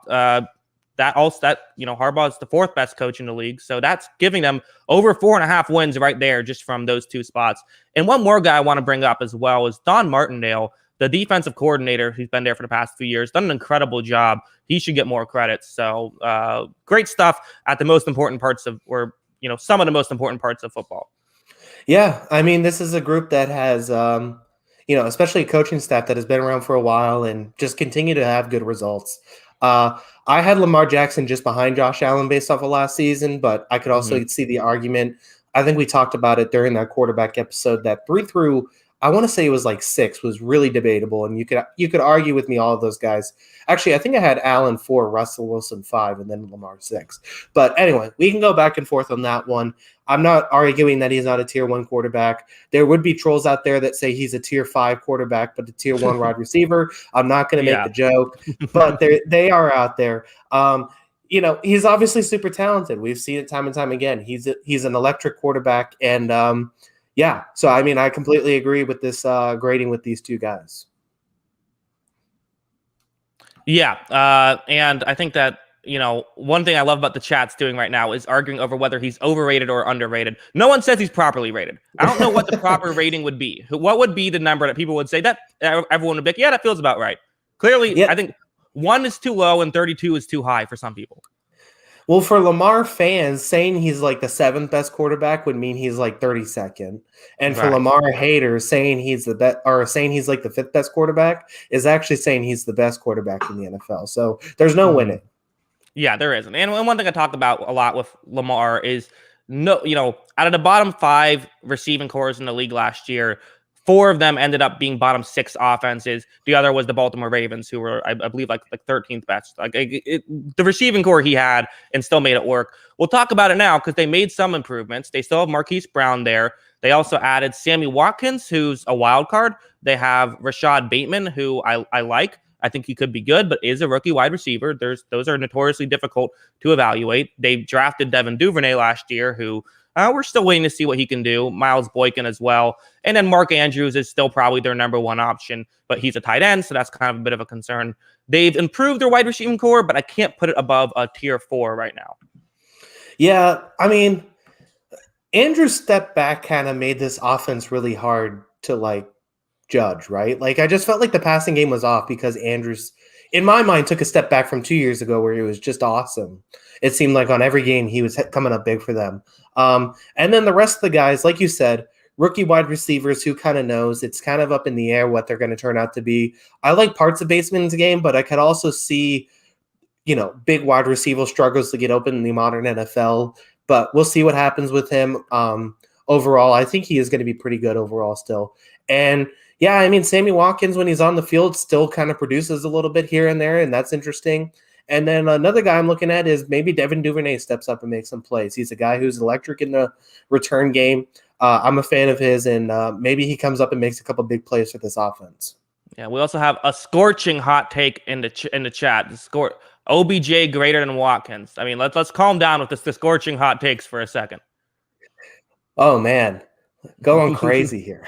Harbaugh is the 4th best coach in the league. So that's giving them over 4.5 wins right there just from those 2 spots. And one more guy I want to bring up as well is Don Martindale, the defensive coordinator who's been there for the past few years, done an incredible job. He should get more credit. So great stuff at the most important parts of, or, some of the most important parts of football. Yeah, I mean, this is a group that has especially a coaching staff that has been around for a while and just continue to have good results. I had Lamar Jackson just behind Josh Allen based off of last season, but I could also see the argument. I think we talked about it during that quarterback episode that 3 through, I want to say it was like 6 was really debatable. And you could argue with me all of those guys. Actually, I think I had Allen 4, Russell Wilson 5, and then Lamar 6. But anyway, we can go back and forth on that one. I'm not arguing that he's not a tier 1 quarterback. There would be trolls out there that say he's a tier 5 quarterback, but a tier 1 wide receiver. I'm not going to make the joke, but they are out there. He's obviously super talented. We've seen it time and time again. He's an electric quarterback, and so I mean, I completely agree with this grading with these 2 guys. Yeah, and I think that, one thing I love about the chat's doing right now is arguing over whether he's overrated or underrated. No one says he's properly rated. I don't know what the proper rating would be. What would be the number that people would say that everyone would be like, yeah, that feels about right? Clearly, I think 1 is too low and 32 is too high for some people. Well, for Lamar fans, saying he's like the 7th best quarterback would mean he's like 32nd. And for Lamar haters, saying he's the best or saying he's like the 5th best quarterback is actually saying he's the best quarterback in the NFL. So there's no winning. Yeah, there isn't. And one thing I talked about a lot with Lamar is out of the bottom 5 receiving cores in the league last year, 4 of them ended up being bottom 6 offenses. The other was the Baltimore Ravens, who were, I believe, like 13th best. The receiving core he had and still made it work. We'll talk about it now because they made some improvements. They still have Marquise Brown there. They also added Sammy Watkins, who's a wild card. They have Rashad Bateman, who I like. I think he could be good, but is a rookie wide receiver. Those are notoriously difficult to evaluate. They drafted Devin Duvernay last year, who we're still waiting to see what he can do. Miles Boykin as well. And then Mark Andrews is still probably their number 1 option, but he's a tight end, so that's kind of a bit of a concern. They've improved their wide receiving core, but I can't put it above a tier 4 right now. Yeah, I mean, Andrew's step back kind of made this offense really hard to judge, right? I just felt like the passing game was off because Andrews, in my mind, took a step back from 2 years ago where he was just awesome. It seemed like on every game he was coming up big for them. And then the rest of the guys, like you said, rookie wide receivers, who kind of knows? It's kind of up in the air what they're going to turn out to be. I like parts of Baseman's game, but I could also see, big wide receiver struggles to get open in the modern NFL. But we'll see what happens with him. Overall, I think he is going to be pretty good overall still. And yeah, I mean, Sammy Watkins, when he's on the field, still kind of produces a little bit here and there, and that's interesting. And then another guy I'm looking at is maybe Devin Duvernay steps up and makes some plays. He's a guy who's electric in the return game. I'm a fan of his, and maybe he comes up and makes a couple big plays for this offense. Yeah, we also have a scorching hot take in the chat. OBJ greater than Watkins. I mean, let's calm down with the scorching hot takes for a second. Oh man, going crazy here.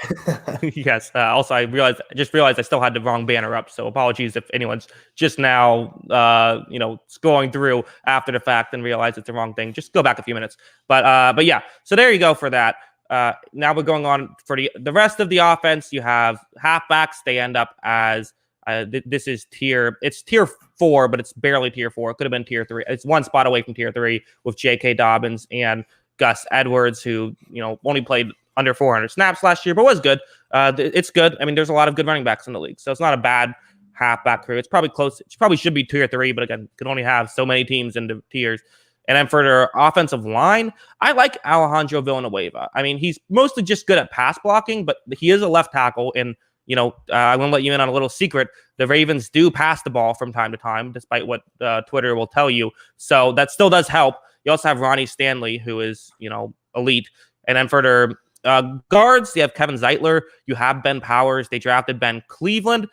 Yes. Also, I just realized I still had the wrong banner up. So apologies if anyone's just now, scrolling through after the fact and realize it's the wrong thing. Just go back a few minutes. But yeah. So there you go for that. Now we're going on for the rest of the offense. You have halfbacks. They end up as this is tier 4, but it's barely tier 4. It could have been tier 3. It's 1 spot away from tier 3 with J.K. Dobbins and Gus Edwards, who, only played under 400 snaps last year, but was good. It's good. I mean, there's a lot of good running backs in the league, so it's not a bad halfback crew. It's probably close. It probably should be tier 3, but again, can only have so many teams in the tiers. And then for their offensive line, I like Alejandro Villanueva. I mean, he's mostly just good at pass blocking, but he is a left tackle. And, I'm going to let you in on a little secret. The Ravens do pass the ball from time to time, despite what Twitter will tell you. So that still does help. You also have Ronnie Stanley, who is, elite. And then for their guards, you have Kevin Zeitler. You have Ben Powers. They drafted Ben Cleveland,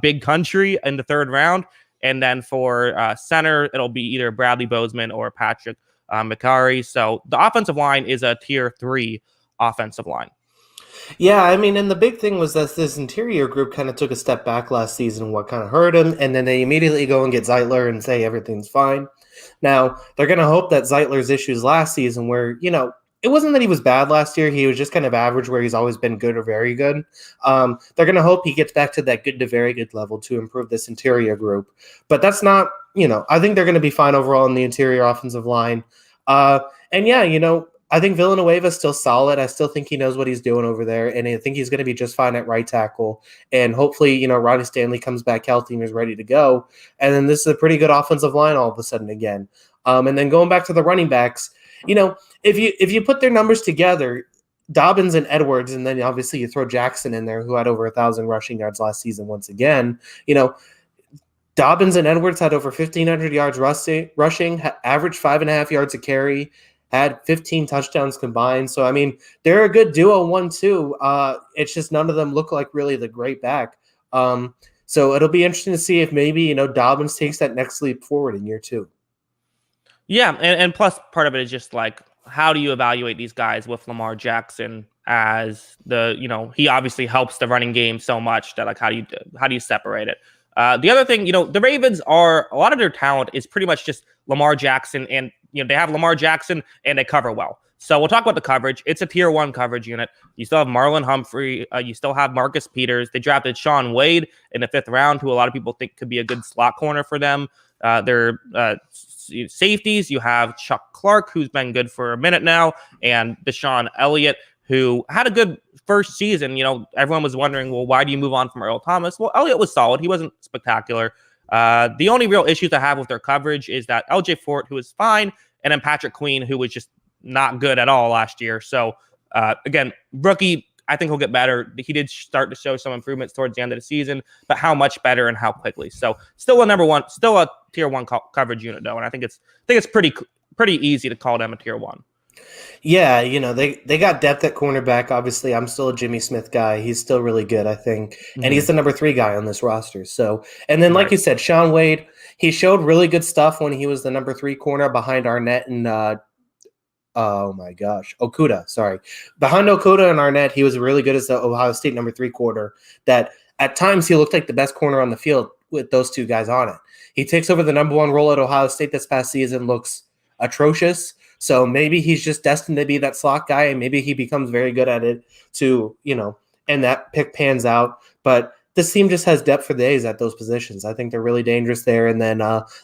big country, in the 3rd round. And then for center, it'll be either Bradley Bozeman or Patrick McCarry. So the offensive line is a tier 3 offensive line. Yeah, I mean, and the big thing was that this interior group kind of took a step back last season, what kind of hurt him, and then they immediately go and get Zeitler and say everything's fine. Now, they're going to hope that Zeitler's issues last season where, it wasn't that he was bad last year. He was just kind of average where he's always been good or very good. They're going to hope he gets back to that good to very good level to improve this interior group. But that's not, I think they're going to be fine overall in the interior offensive line. And yeah, I think Villanueva is still solid. I still think he knows what he's doing over there. And I think he's going to be just fine at right tackle. And hopefully, Ronnie Stanley comes back healthy and is ready to go. And then this is a pretty good offensive line all of a sudden again. And then going back to the running backs, if you put their numbers together, Dobbins and Edwards, and then obviously you throw Jackson in there, who had over 1,000 rushing yards last season once again, Dobbins and Edwards had over 1,500 yards rushing, averaged 5.5 yards a carry, had 15 touchdowns combined. So, I mean, they're a good duo 1-2. It's just none of them look like really the great back. So it'll be interesting to see if maybe, Dobbins takes that next leap forward in year 2. Yeah, and plus part of it is just like, how do you evaluate these guys with Lamar Jackson as he obviously helps the running game so much that, like, how do you separate it? The other thing, the Ravens a lot of their talent is pretty much just Lamar Jackson, and they have Lamar Jackson and they cover well. So we'll talk about the coverage. It's a tier 1 coverage unit. You still have Marlon Humphrey. You still have Marcus Peters. They drafted Shaun Wade in the 5th round, who a lot of people think could be a good slot corner for them. Their safeties, you have Chuck Clark, who's been good for a minute now, and Deshaun Elliott, who had a good first season. Everyone was wondering, well, why do you move on from Earl Thomas? Well, Elliott was solid. He wasn't spectacular. The only real issues I have with their coverage is that LJ Fort, who was fine, and then Patrick Queen, who was just not good at all last year. So, again, rookie, I think he'll get better. He did start to show some improvements towards the end of the season, but how much better and how quickly? So, still a tier 1 coverage unit, though, and I think it's pretty easy to call them a tier 1. Yeah, they got depth at cornerback. Obviously, I'm still a Jimmy Smith guy. He's still really good, I think. Mm-hmm. And he's the number 3 guy on this roster. So, and then, like you said, Shaun Wade, he showed really good stuff when he was the number 3 corner behind Arnett and Okudah. Sorry. Behind Okudah and Arnett, he was really good as the Ohio State number 3 corner. That at times he looked like the best corner on the field with those 2 guys on it. He takes over the number 1 role at Ohio State this past season, looks atrocious. So maybe he's just destined to be that slot guy, and maybe he becomes very good at it and that pick pans out. But this team just has depth for days at those positions. I think they're really dangerous there. And then,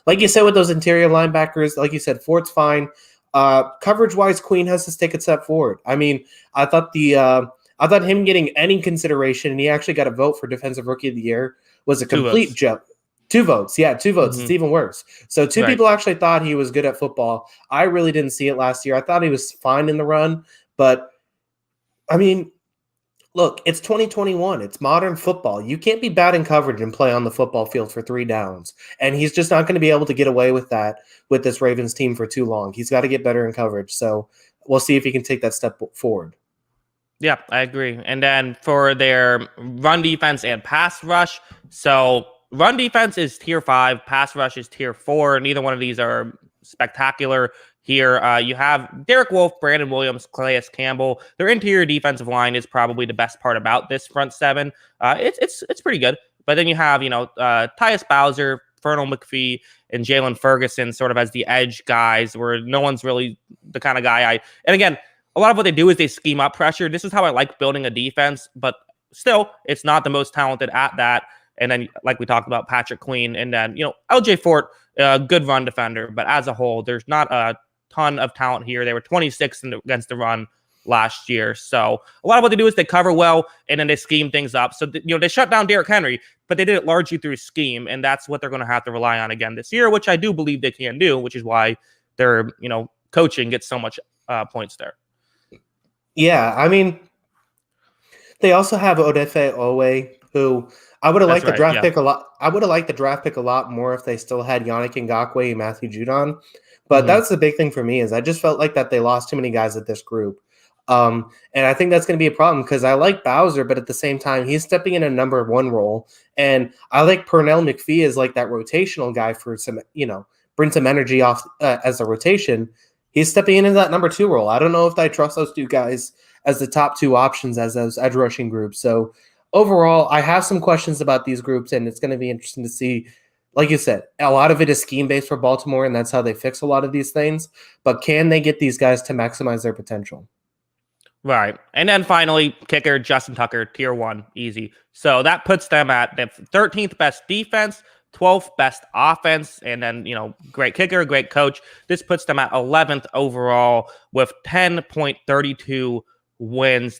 like you said, with those interior linebackers, like you said, Fort's fine. Coverage-wise, Queen has to take a step forward. I mean, I thought him getting any consideration, and he actually got a vote for Defensive Rookie of the Year, was a complete jump. 2 votes. Yeah, 2 votes. Mm-hmm. It's even worse. So 2 people actually thought he was good at football. I really didn't see it last year. I thought he was fine in the run. But, I mean, look, it's 2021. It's modern football. You can't be bad in coverage and play on the football field for 3 downs. And he's just not going to be able to get away with that with this Ravens team for too long. He's got to get better in coverage. So we'll see if he can take that step forward. Yeah, I agree. And then for their run defense and pass rush, so run defense is tier 5, pass rush is tier 4. Neither one of these are spectacular here. You have Derek Wolfe, Brandon Williams, Calais Campbell. Their interior defensive line is probably the best part about this front 7. It's pretty good. But then you have, Tyus Bowser, Fernell McPhee, and Jalen Ferguson sort of as the edge guys, where no one's really the kind of guy and again, a lot of what they do is they scheme up pressure. This is how I like building a defense, but still, it's not the most talented at that. And then, like we talked about, Patrick Queen, and then, LJ Fort, good run defender, but as a whole, there's not a ton of talent here. They were 26th against the run last year. So a lot of what they do is they cover well and then they scheme things up. So, they shut down Derrick Henry, but they did it largely through scheme. And that's what they're going to have to rely on again this year, which I do believe they can do, which is why their, coaching gets so much points there. Yeah. I mean, they also have Odefe Owe, who I would have liked the draft pick a lot. I would have liked the draft pick a lot more if they still had Yannick Ngakoue and Matthew Judon. But that's the big thing for me is I just felt like that they lost too many guys at this group. And I think that's going to be a problem because I like Bowser, but at the same time, he's stepping in a number one role. And I like Pernell McPhee as like that rotational guy for some, bring some energy off as a rotation. He's stepping into that number two role. I don't know if I trust those two guys as the top two options as those edge rushing groups. So overall, I have some questions about these groups, and it's going to be interesting to see. Like you said, a lot of it is scheme-based for Baltimore, and that's how they fix a lot of these things. But can they get these guys to maximize their potential? Right. And then finally, kicker Justin Tucker, tier 1, easy. So that puts them at the 13th best defense, 12th best offense, and then, great kicker, great coach. This puts them at 11th overall with 10.32 wins.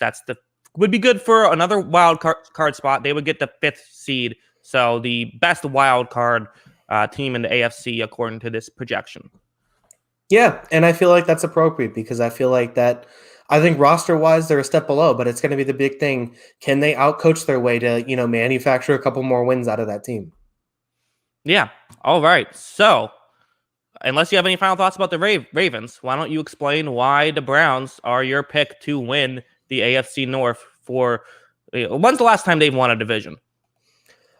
Would be good for another wild card spot. They would get the 5th seed. So the best wild card team in the AFC according to this projection. Yeah, and I feel like that's appropriate because I feel like that. I think roster-wise, they're a step below, but it's going to be the big thing. Can they outcoach their way to, manufacture a couple more wins out of that team? Yeah. All right. So, unless you have any final thoughts about the Ravens, why don't you explain why the Browns are your pick to win the AFC North for when's the last time they've won a division?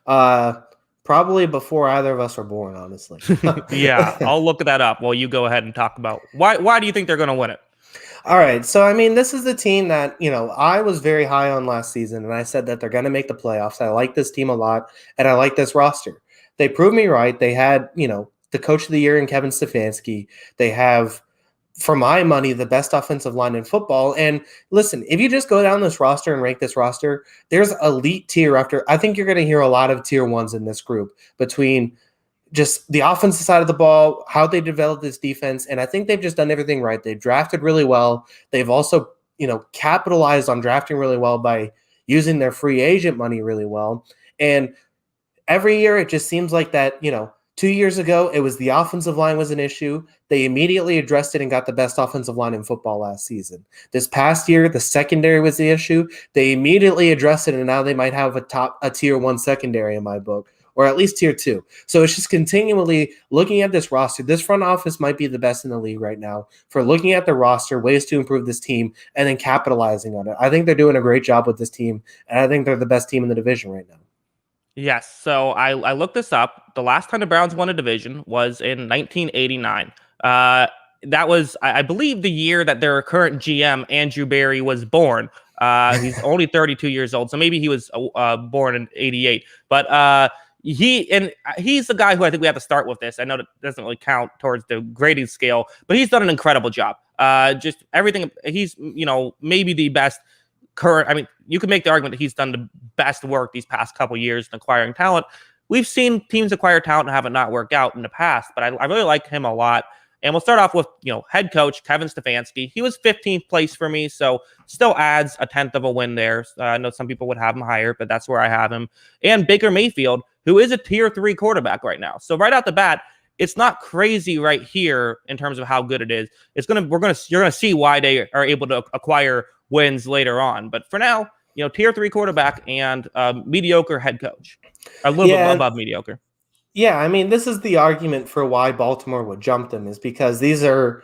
Probably before either of us were born, honestly. Yeah, I'll look that up while you go ahead and talk about why do you think they're going to win it? All right. So, I mean, this is the team that, I was very high on last season, and I said that they're going to make the playoffs. I like this team a lot, and I like this roster. They proved me right. They had, the coach of the year in Kevin Stefanski. They have, for my money, the best offensive line in football. And listen, if you just go down this roster and rank this roster, there's elite tier after. I think you're going to hear a lot of tier ones in this group between just the offensive side of the ball, how they developed this defense. And I think they've just done everything right. They've drafted really well. They've also, capitalized on drafting really well by using their free agent money really well. And every year it just seems like that, 2 years ago, it was the offensive line was an issue. They immediately addressed it and got the best offensive line in football last season. This past year, the secondary was the issue. They immediately addressed it, and now they might have a tier 1 secondary in my book, or at least tier 2. So it's just continually looking at this roster. This front office might be the best in the league right now for looking at the roster, ways to improve this team, and then capitalizing on it. I think they're doing a great job with this team, and I think they're the best team in the division right now. Yes. So I looked this up. The last time the Browns won a division was in 1989. That was, I believe, the year that their current GM, Andrew Berry, was born. He's only 32 years old, so maybe he was born in 88. But he's the guy who I think we have to start with this. I know that doesn't really count towards the grading scale, but he's done an incredible job. Just everything. He's, maybe the best current. I mean, you could make the argument that he's done the best work these past couple years in acquiring talent. We've seen teams acquire talent and have it not work out in the past, but I really like him a lot. And we'll start off with, head coach Kevin Stefanski. He was 15th place for me, so still adds a 10th of a win there. I know some people would have him higher, but that's where I have him. And Baker Mayfield, who is a tier 3 quarterback right now. So right out the bat, it's not crazy right here in terms of how good it is. You're gonna see why they are able to acquire wins later on. But for now, tier 3 quarterback and mediocre head coach, a little bit above mediocre. Yeah, I mean, this is the argument for why Baltimore would jump them is because these are,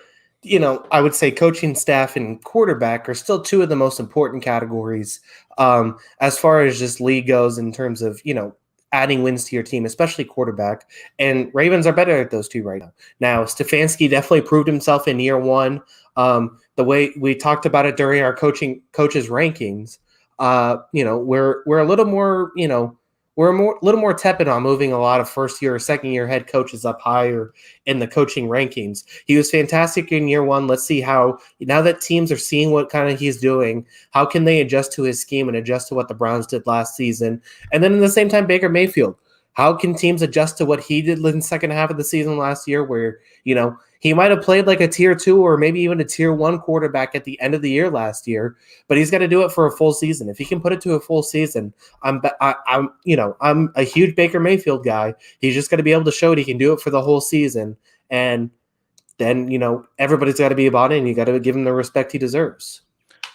I would say coaching staff and quarterback are still two of the most important categories as far as just league goes in terms of, adding wins to your team, especially quarterback. And Ravens are better at those two right now. Now, Stefanski definitely proved himself in year 1. The way we talked about it during our coaches rankings, we're a little more, we're a little more tepid on moving a lot of first-year or second-year head coaches up higher in the coaching rankings. He was fantastic in year 1. Let's see how, now that teams are seeing what kind of he's doing, how can they adjust to his scheme and adjust to what the Browns did last season? And then at the same time, Baker Mayfield. How can teams adjust to what he did in the second half of the season last year where, He might have played like a tier 2 or maybe even a tier 1 quarterback at the end of the year last year, but he's got to do it for a full season. If he can put it to a full season, I'm a huge Baker Mayfield guy. He's just got to be able to show he can do it for the whole season, and then everybody's got to be about it, and you got to give him the respect he deserves.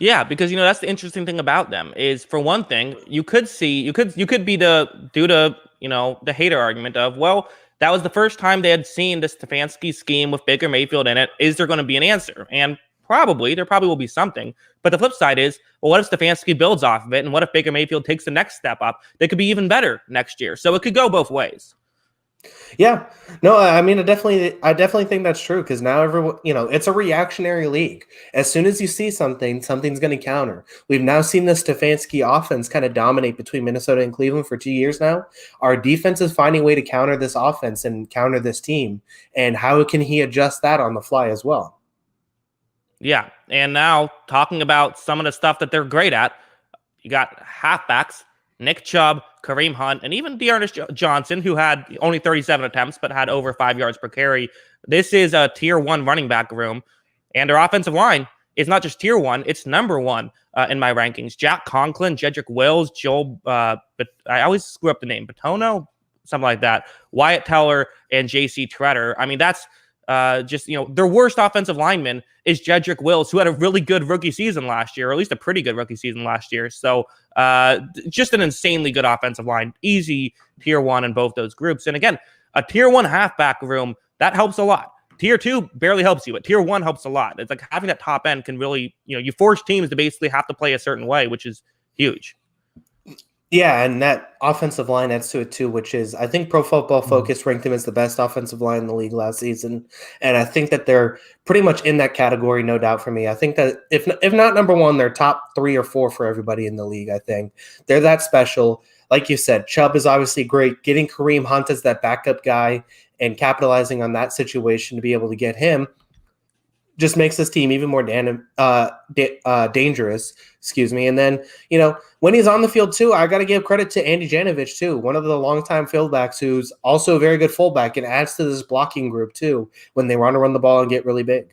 Yeah, because that's the interesting thing about them is, for one thing, you could be the hater argument of, well, that was the first time they had seen the Stefanski scheme with Baker Mayfield in it. Is there going to be an answer? And there probably will be something. But the flip side is, well, what if Stefanski builds off of it? And what if Baker Mayfield takes the next step up? They could be even better next year. So it could go both ways. Yeah, no, I mean, I definitely think that's true, because now everyone, it's a reactionary league. As soon as you see something's going to counter. We've now seen the Stefanski offense kind of dominate between Minnesota and Cleveland for 2 years now. Our defense is finding a way to counter this offense and counter this team. And how can he adjust that on the fly as well? Yeah, and now talking about some of the stuff that they're great at, you got halfbacks, Nick Chubb, Kareem Hunt, and even Dearness Johnson, who had only 37 attempts but had over 5 yards per carry. This is a tier 1 running back room, and their offensive line is not just tier 1, it's number 1 in my rankings. Jack Conklin, Jedrick Wills, Joel, I always screw up the name, Batono, something like that, Wyatt Teller, and J.C. Treader. I mean, that's their worst offensive lineman is Jedrick Wills, who had a really good rookie season last year, or at least a pretty good rookie season last year. So just an insanely good offensive line, easy tier 1 in both those groups. And again, a tier 1 halfback room, that helps a lot. Tier 2 barely helps you, but tier 1 helps a lot. It's like having that top end can really, you force teams to basically have to play a certain way, which is huge. Yeah, and that offensive line adds to it too, which is, I think Pro Football Focus ranked them as the best offensive line in the league last season, and I think that they're pretty much in that category, no doubt for me. I think that if not number 1, they're top 3 or 4 for everybody in the league. I think they're that special. Like you said, Chubb is obviously great. Getting Kareem Hunt as that backup guy and capitalizing on that situation to be able to get him just makes this team even more dangerous. Excuse me. And then, when he's on the field too, I got to give credit to Andy Janovich too, one of the longtime fieldbacks who's also a very good fullback and adds to this blocking group too when they want to run the ball and get really big.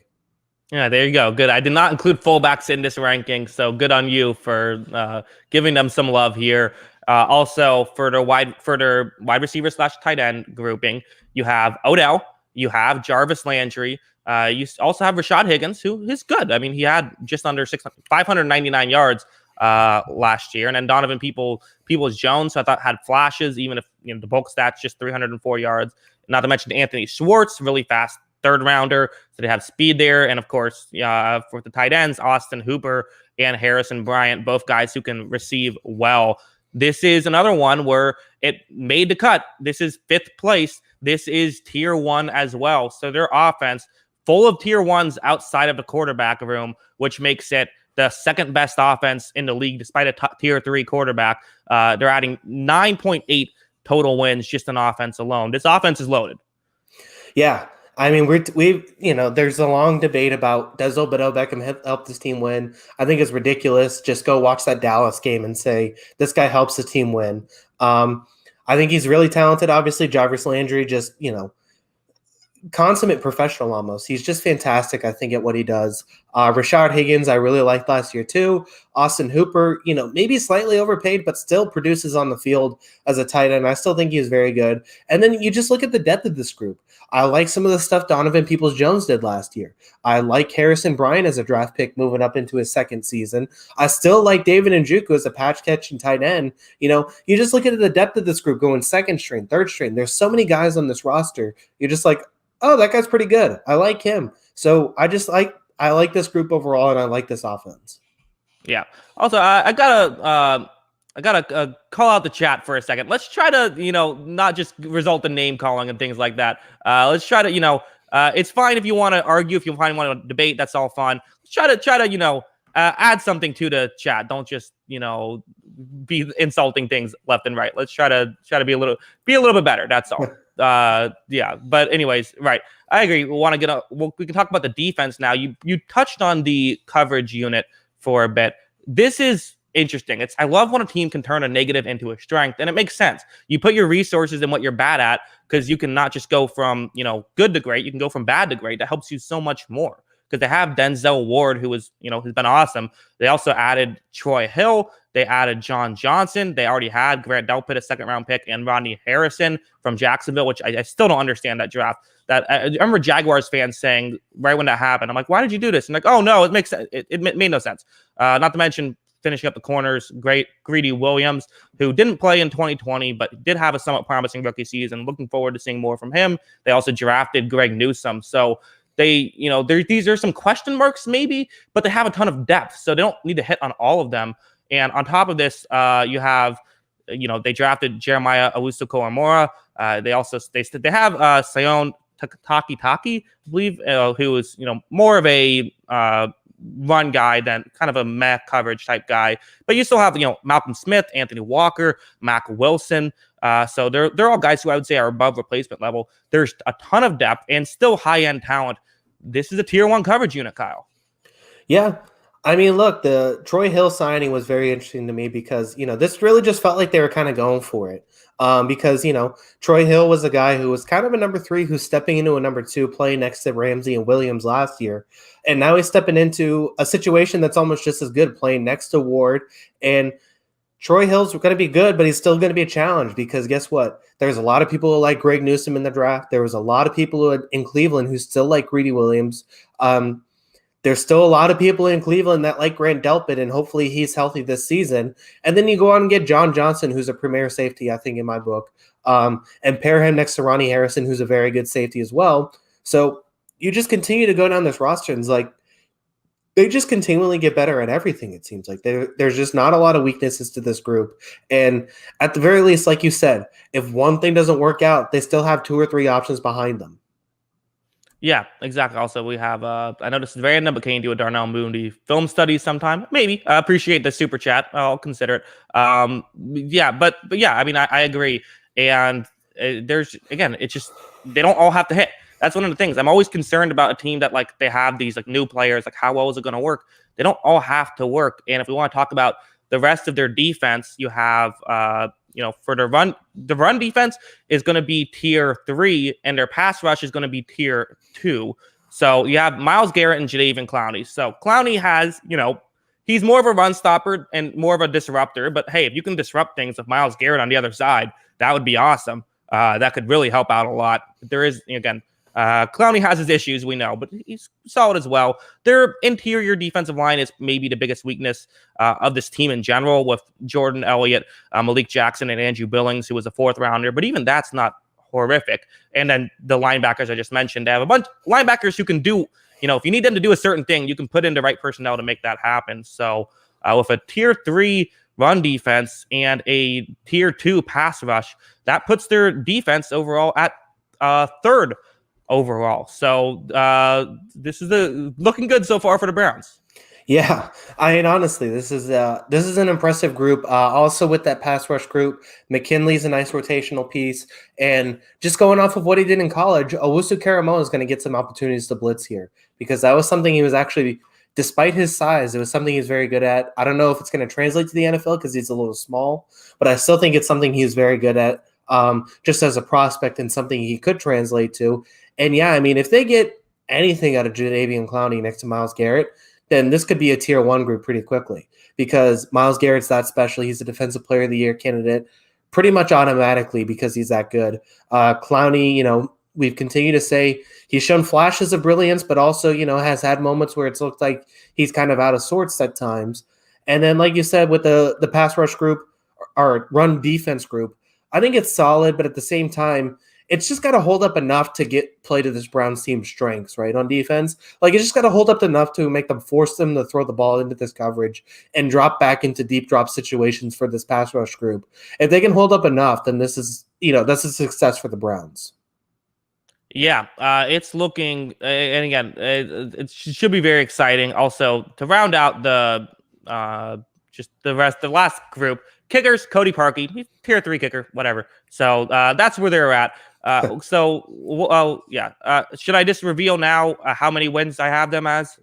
Yeah, there you go. Good. I did not include fullbacks in this ranking, so good on you for giving them some love here. Also, for their wide receiver / tight end grouping, you have Odell, you have Jarvis Landry. You also have Rashad Higgins, who is good. I mean, he had just under 599 yards last year. And then Donovan Peoples-Jones, I thought, had flashes, even if the bulk stats just 304 yards. Not to mention Anthony Schwartz, really fast third rounder. So they have speed there. And of course, for the tight ends, Austin Hooper and Harrison Bryant, both guys who can receive well. This is another one where it made the cut. This is 5th place. This is tier 1 as well. So their offense, full of tier 1s outside of the quarterback room, which makes it the 2nd best offense in the league, despite a tier 3 quarterback. They're adding 9.8 total wins just on offense alone. This offense is loaded. Yeah. I mean, there's a long debate about, does Odell Beckham help this team win? I think it's ridiculous. Just go watch that Dallas game and say, this guy helps the team win. I think he's really talented. Obviously, Jarvis Landry, just, consummate professional almost. He's just fantastic, I think, at what he does. Rashad Higgins, I really liked last year too. Austin Hooper, maybe slightly overpaid, but still produces on the field as a tight end. I still think he's very good. And then you just look at the depth of this group. I like some of the stuff Donovan Peoples-Jones did last year. I like Harrison Bryant as a draft pick moving up into his 2nd season. I still like David Njoku as a patch catching tight end. You just look at the depth of this group going 2nd string, 3rd string. There's so many guys on this roster. You're just like, oh, that guy's pretty good. I like him. So I like this group overall, and I like this offense. Yeah. Also, I gotta call out the chat for a second. Let's try to, not just result in name calling and things like that. Let's try to, it's fine if you want to argue, if you want to debate, that's all fine. Let's try to, add something to the chat. Don't just, be insulting things left and right. Let's try to be a little bit better. That's all. Yeah. But anyways, right. I agree. We can talk about the defense now. You touched on the coverage unit for a bit. This is interesting. I love when a team can turn a negative into a strength, and it makes sense. You put your resources in what you're bad at, because you can not just go from good to great. You can go from bad to great. That helps you so much more. Because they have Denzel Ward, who has been awesome. They also added Troy Hill. They added John Johnson. They already had Grant Delpit, a second-round pick, and Rodney Harrison from Jacksonville, which I still don't understand that draft. That I remember Jaguars fans saying right when that happened, I'm like, why did you do this? And like, oh no, it makes sense. It made no sense. Not to mention finishing up the corners, great Greedy Williams, who didn't play in 2020, but did have a somewhat promising rookie season. Looking forward to seeing more from him. They also drafted Greg Newsome. So they, these are some question marks maybe, but they have a ton of depth. So they don't need to hit on all of them. And on top of this, you have, they drafted Jeremiah Owusu-Koramoah. They have Sion Taki, I believe, who is, more of a run guy than kind of a meh coverage type guy. But you still have, Malcolm Smith, Anthony Walker, Mac Wilson. So they're all guys who I would say are above replacement level. There's a ton of depth and still high-end talent. This is a tier 1 coverage unit, Kyle. Yeah. I mean, look, the Troy Hill signing was very interesting to me because, this really just felt like they were kind of going for it. Because, Troy Hill was a guy who was kind of a number 3 who's stepping into a number 2 playing next to Ramsey and Williams last year. And now he's stepping into a situation that's almost just as good, playing next to Ward. And Troy Hill's going to be good, but he's still going to be a challenge because guess what? There's a lot of people who like Greg Newsome in the draft. There was a lot of people in Cleveland who still like Greedy Williams. There's still a lot of people in Cleveland that like Grant Delpit, and hopefully he's healthy this season. And then you go on and get John Johnson, who's a premier safety, I think, in my book, and pair him next to Ronnie Harrison, who's a very good safety as well. So you just continue to go down this roster, and it's like they just continually get better at everything, it seems like. There's just not a lot of weaknesses to this group. And at the very least, like you said, if one thing doesn't work out, they still have 2 or 3 options behind them. Yeah, exactly. Also, we have, I know this is very end, but can you do a Darnell Mooney film study sometime? Maybe. I appreciate the super chat. I'll consider it. Yeah, but yeah, I mean, I agree. And there's, again, it's just, they don't all have to hit. That's one of the things. I'm always concerned about a team that, like, they have these, like, new players. Like, how well is it going to work? They don't all have to work. And if we want to talk about the rest of their defense, you have, for the run defense is going to be tier 3, and their pass rush is going to be tier 2. So you have Myles Garrett and Jadeveon Clowney. So Clowney has, he's more of a run stopper and more of a disruptor. But hey, if you can disrupt things with Myles Garrett on the other side, that would be awesome. That could really help out a lot. There is, again, Clowney has his issues, we know, but he's solid as well. Their interior defensive line is maybe the biggest weakness of this team in general, with Jordan Elliott, Malik Jackson, and Andrew Billings, who was a 4th rounder. But even that's not horrific. And then the linebackers I just mentioned, they have a bunch of linebackers who can do, if you need them to do a certain thing, you can put in the right personnel to make that happen. So with a tier 3 run defense and a tier 2 pass rush, that puts their defense overall at 3rd overall. So this is looking good so far for the Browns. Yeah, I mean, honestly, this is an impressive group. Also with that pass rush group, McKinley's a nice rotational piece, and just going off of what he did in college, Owusu-Koramoah is going to get some opportunities to blitz here because that was something he was actually, despite his size, it was something he's very good at. I don't know if it's going to translate to the NFL because he's a little small, but I still think it's something he's very good at, just as a prospect and something he could translate to. And yeah, I mean, if they get anything out of Jadeveon Clowney next to Myles Garrett, then this could be a tier 1 group pretty quickly because Myles Garrett's that special. He's a defensive player of the year candidate pretty much automatically because he's that good. Clowney, we've continued to say he's shown flashes of brilliance, but also, has had moments where it's looked like he's kind of out of sorts at times. And then, like you said, with the pass rush group or run defense group, I think it's solid, but at the same time, it's just got to hold up enough to get play to this Browns team's strengths, right, on defense. Like, it's just got to hold up enough to make them force them to throw the ball into this coverage and drop back into deep drop situations for this pass rush group. If they can hold up enough, then this is, that's a success for the Browns. Yeah, it's looking, and again, it should be very exciting. Also, to round out the last group, kickers, Cody Parkey, he's tier 3 kicker, whatever. So that's where they're at. Should I just reveal now how many wins I have them as?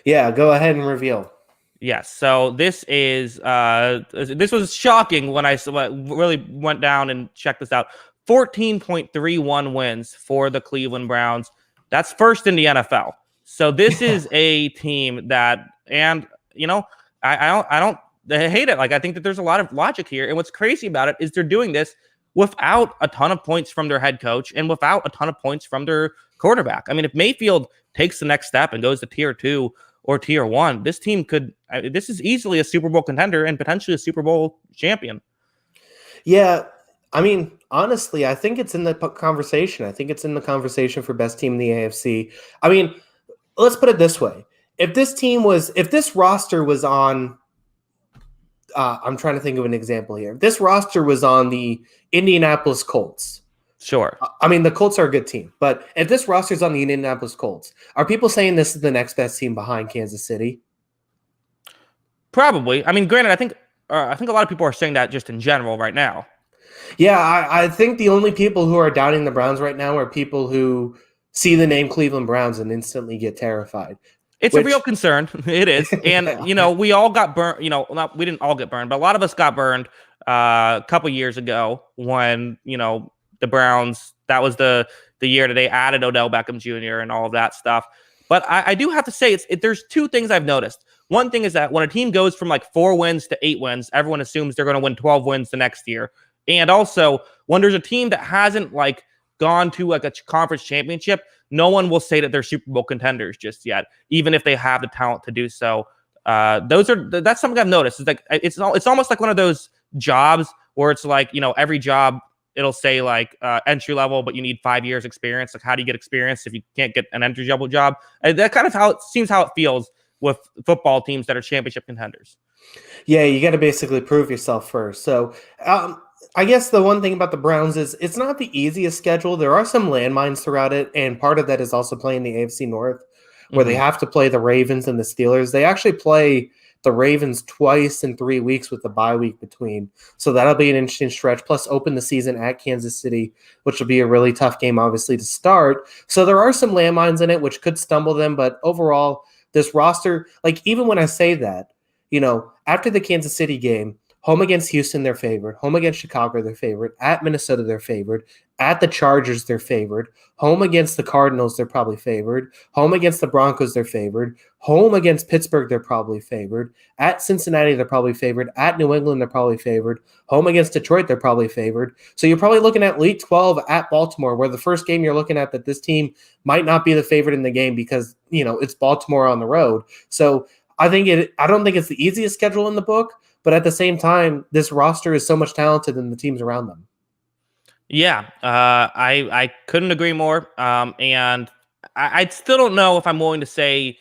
Yeah, go ahead and reveal. Yes. So this was shocking when I really went down and checked this out. 14.31 wins for the Cleveland Browns. That's first in the NFL. So this is a team that, and you know, I don't hate it. Like, I think that there's a lot of logic here. And what's crazy about it is they're doing this without a ton of points from their head coach and without a ton of points from their quarterback. I mean, if Mayfield takes the next step and goes to tier 2 or tier 1, this team could, this is easily a Super Bowl contender and potentially a Super Bowl champion. Yeah, I mean, honestly, I think it's in the conversation. I think it's in the conversation for best team in the AFC. I mean, let's put it this way. If this roster was on, I'm trying to think of an example here. If this roster was on the Indianapolis Colts. Sure. I mean, the Colts are a good team, but if this roster is on the Indianapolis Colts, are people saying this is the next best team behind Kansas City? Probably. I mean, granted, I think a lot of people are saying that just in general right now. Yeah, I think the only people who are doubting the Browns right now are people who see the name Cleveland Browns and instantly get terrified. It's a real concern. It is. And, yeah. We all got burned. We didn't all get burned, but a lot of us got burned a couple years ago when, the Browns, that was the year that they added Odell Beckham Jr. and all of that stuff. But I do have to say, there's two things I've noticed. One thing is that when a team goes from like 4 wins to 8 wins, everyone assumes they're going to win 12 wins the next year. And also, when there's a team that hasn't like gone to like a conference championship, no one will say that they're Super Bowl contenders just yet, even if they have the talent to do so. That's something I've noticed. It's like it's almost like one of those jobs where it's like, every job it'll say like entry level, but you need 5 years experience. Like, how do you get experience if you can't get an entry level job? And that kind of how it feels with football teams that are championship contenders. Yeah, you got to basically prove yourself first. So I guess the one thing about the Browns is it's not the easiest schedule. There are some landmines throughout it, and part of that is also playing the AFC North, where they have to play the Ravens and the Steelers. They actually play the Ravens twice in 3 weeks with the bye week between. So that'll be an interesting stretch. Plus, open the season at Kansas City, which will be a really tough game, obviously, to start. So there are some landmines in it, which could stumble them. But overall, this roster, like even when I say that, after the Kansas City game, home against Houston, they're favored. Home against Chicago, they're favored. At Minnesota, they're favored. At the Chargers, they're favored. Home against the Cardinals, they're probably favored. Home against the Broncos, they're favored. Home against Pittsburgh, they're probably favored. At Cincinnati, they're probably favored. At New England, they're probably favored. Home against Detroit, they're probably favored. So you're probably looking at Week 12 at Baltimore, where the first game you're looking at that this team might not be the favorite in the game because, it's Baltimore on the road. So I don't think it's the easiest schedule in the book, but at the same time, this roster is so much talented than the teams around them. Yeah, I couldn't agree more. And I still don't know if I'm willing to say.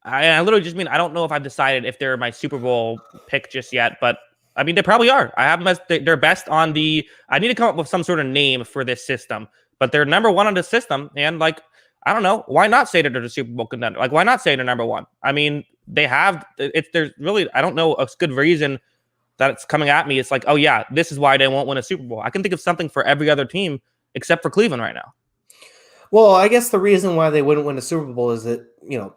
I literally just mean I don't know if I've decided if they're my Super Bowl pick just yet. But I mean, they probably are. I have them as they're best on the. I need to come up with some sort of name for this system, but they're number one on the system. And like, I don't know, why not say that they're the Super Bowl contender? Like, why not say they're number one? I mean, they have. There's really, I don't know a good reason that it's coming at me. It's like, oh yeah, this is why they won't win a Super Bowl. I can think of something for every other team except for Cleveland right now. Well, I guess the reason why they wouldn't win a Super Bowl is that,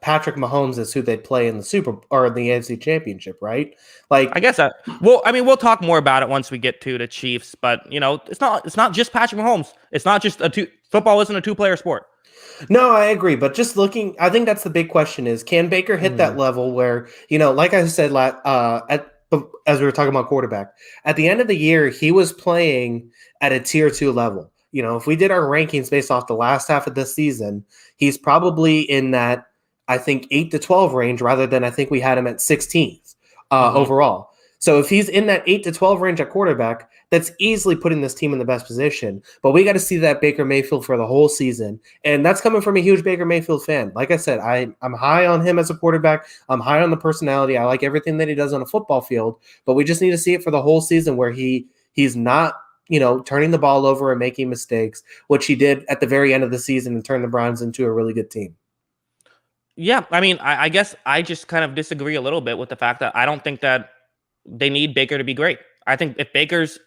Patrick Mahomes is who they'd play in the the AFC Championship, right? Like, I guess we'll talk more about it once we get to the Chiefs, but it's not just Patrick Mahomes. It's not just football isn't a 2-player sport. No, I agree, but just looking, I think that's the big question is, can Baker hit that level where, like I said, as we were talking about quarterback, at the end of the year, he was playing at a tier 2 level. If we did our rankings based off the last half of the season, he's probably in that, I think, 8 to 12 range rather than I think we had him at 16th overall. So if he's in that 8 to 12 range at quarterback, that's easily putting this team in the best position. But we got to see that Baker Mayfield for the whole season. And that's coming from a huge Baker Mayfield fan. Like I said, I'm high on him as a quarterback. I'm high on the personality. I like everything that he does on a football field. But we just need to see it for the whole season where he's not, turning the ball over and making mistakes, which he did at the very end of the season and turned the Browns into a really good team. Yeah, I mean, I guess I just kind of disagree a little bit with the fact that I don't think that they need Baker to be great. I think if Baker's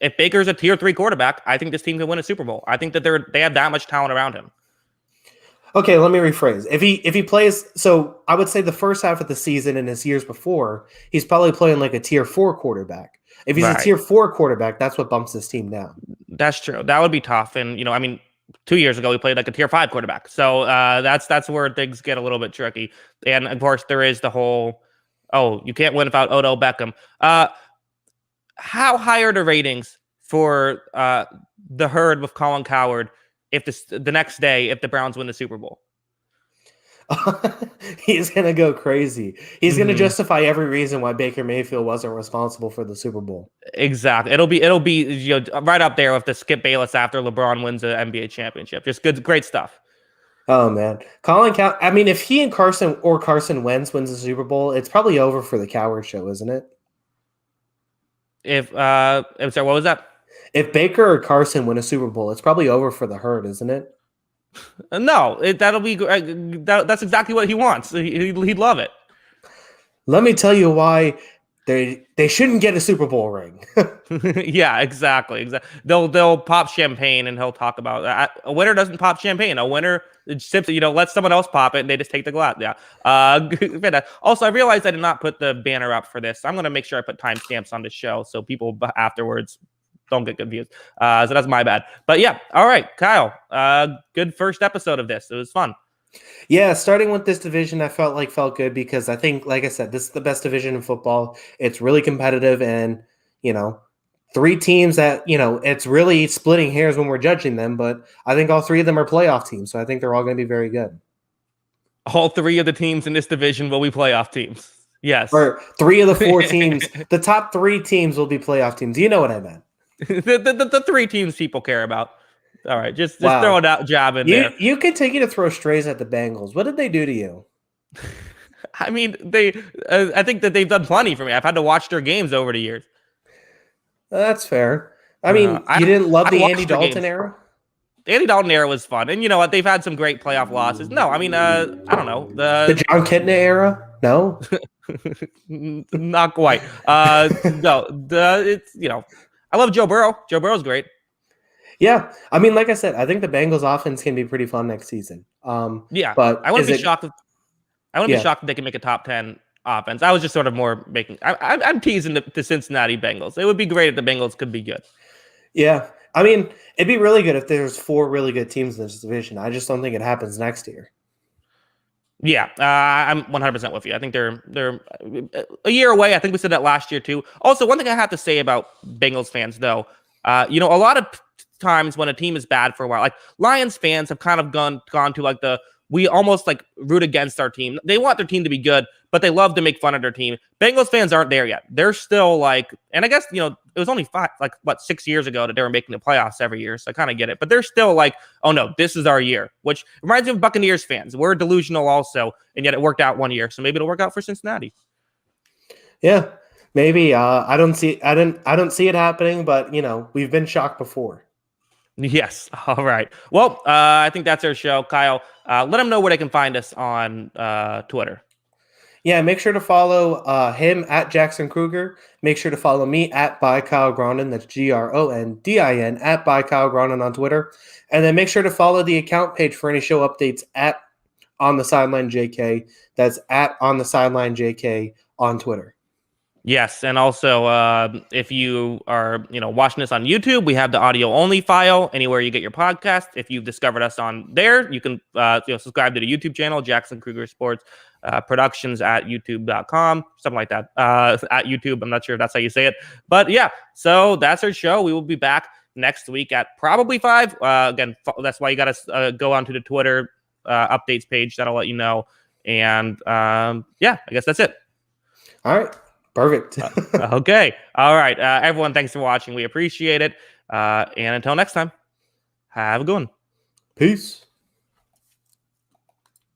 a tier 3 quarterback, I think this team can win a Super Bowl. I think that they have that much talent around him. Okay, let me rephrase. If he plays, so I would say the first half of the season and his years before, he's probably playing like a tier 4 quarterback. If he's a Right. tier 4 quarterback, that's what bumps his team down. That's true. That would be tough. And I mean, 2 years ago we played like a tier 5 quarterback. So that's where things get a little bit tricky. And of course, there is the whole, oh, you can't win without Odell Beckham. How high are the ratings for the herd with Colin Cowherd if the next day if the Browns win the Super Bowl? He's gonna go crazy. He's gonna justify every reason why Baker Mayfield wasn't responsible for the Super Bowl. Exactly. It'll be right up there with the Skip Bayless after LeBron wins the NBA championship. Just great stuff. Oh man, I mean, if he and Carson Wentz wins the Super Bowl, it's probably over for the Cowherd Show, isn't it? I'm sorry, what was that? If Baker or Carson win a Super Bowl, it's probably over for the herd, isn't it? No, that'll be that's exactly what he wants. He'd love it. Let me tell you why they shouldn't get a Super Bowl ring. Yeah, exactly. They'll pop champagne and he'll talk about a winner doesn't pop champagne. A winner simply lets someone else pop it and they just take the glass. Yeah. Also, I realized I did not put the banner up for this. I'm gonna make sure I put timestamps on the show so people afterwards don't get confused. So that's my bad. But yeah, all right, Kyle. Good first episode of this. It was fun. Yeah, starting with this division, I felt good because I think, like I said, this is the best division in football. It's really competitive, and three teams that it's really splitting hairs when we're judging them. But I think all three of them are playoff teams, so I think they're all going to be very good. All three of the teams in this division will be playoff teams. Yes. Or 3 of the 4 teams, the top 3 teams will be playoff teams. You know what I meant. the 3 teams people care about. All right, just throw a jab in there. You continue to throw strays at the Bengals. What did they do to you? I mean, I think that they've done plenty for me. I've had to watch their games over the years. That's fair. I mean, you didn't love the Andy Dalton era? The Andy Dalton era was fun. And you know what? They've had some great playoff losses. No, I mean, I don't know. The John Kitna era? No? Not quite. No, it's, I love Joe Burrow. Joe Burrow's great. Yeah, I mean, like I said, I think the Bengals offense can be pretty fun next season. Yeah, but I wouldn't be shocked. I wouldn't be shocked if they can make a top 10 offense. I was just sort of more making. I'm teasing the Cincinnati Bengals. It would be great if the Bengals could be good. Yeah, I mean, it'd be really good if there's 4 really good teams in this division. I just don't think it happens next year. Yeah, I'm 100% with you. I think they're a year away. I think we said that last year too. Also, one thing I have to say about Bengals fans, though, a lot of times when a team is bad for a while, like Lions fans have kind of gone to like we almost like root against our team. They want their team to be good, but they love to make fun of their team. Bengals fans aren't there yet. They're still like, and I guess, it was only 6 years ago that they were making the playoffs every year. So I kind of get it, but they're still like, oh no, this is our year, which reminds me of Buccaneers fans. We're delusional also. And yet it worked out one year. So maybe it'll work out for Cincinnati. Yeah, maybe. I don't see it happening, but we've been shocked before. Yes. All right. Well, I think that's our show. Kyle, let them know where they can find us on Twitter. Yeah, make sure to follow him at Jackson Kruger. Make sure to follow me at by Kyle Gronin. That's GRONDIN at by Kyle Gronin on Twitter. And then make sure to follow the account page for any show updates at On the Sideline JK. That's at On the Sideline JK on Twitter. Yes, and also if you are watching this on YouTube, we have the audio only file anywhere you get your podcast. If you've discovered us on there, you can subscribe to the YouTube channel Jackson Kruger Sports Productions at youtube.com, something like that. At YouTube, I'm not sure if that's how you say it, but yeah. So that's our show. We will be back next week at probably 5. Again, that's why you got to go onto the Twitter updates page. That'll let you know. And yeah, I guess that's it. All right. Perfect. Okay. All right. Everyone, thanks for watching. We appreciate it. And until next time, have a good one. Peace.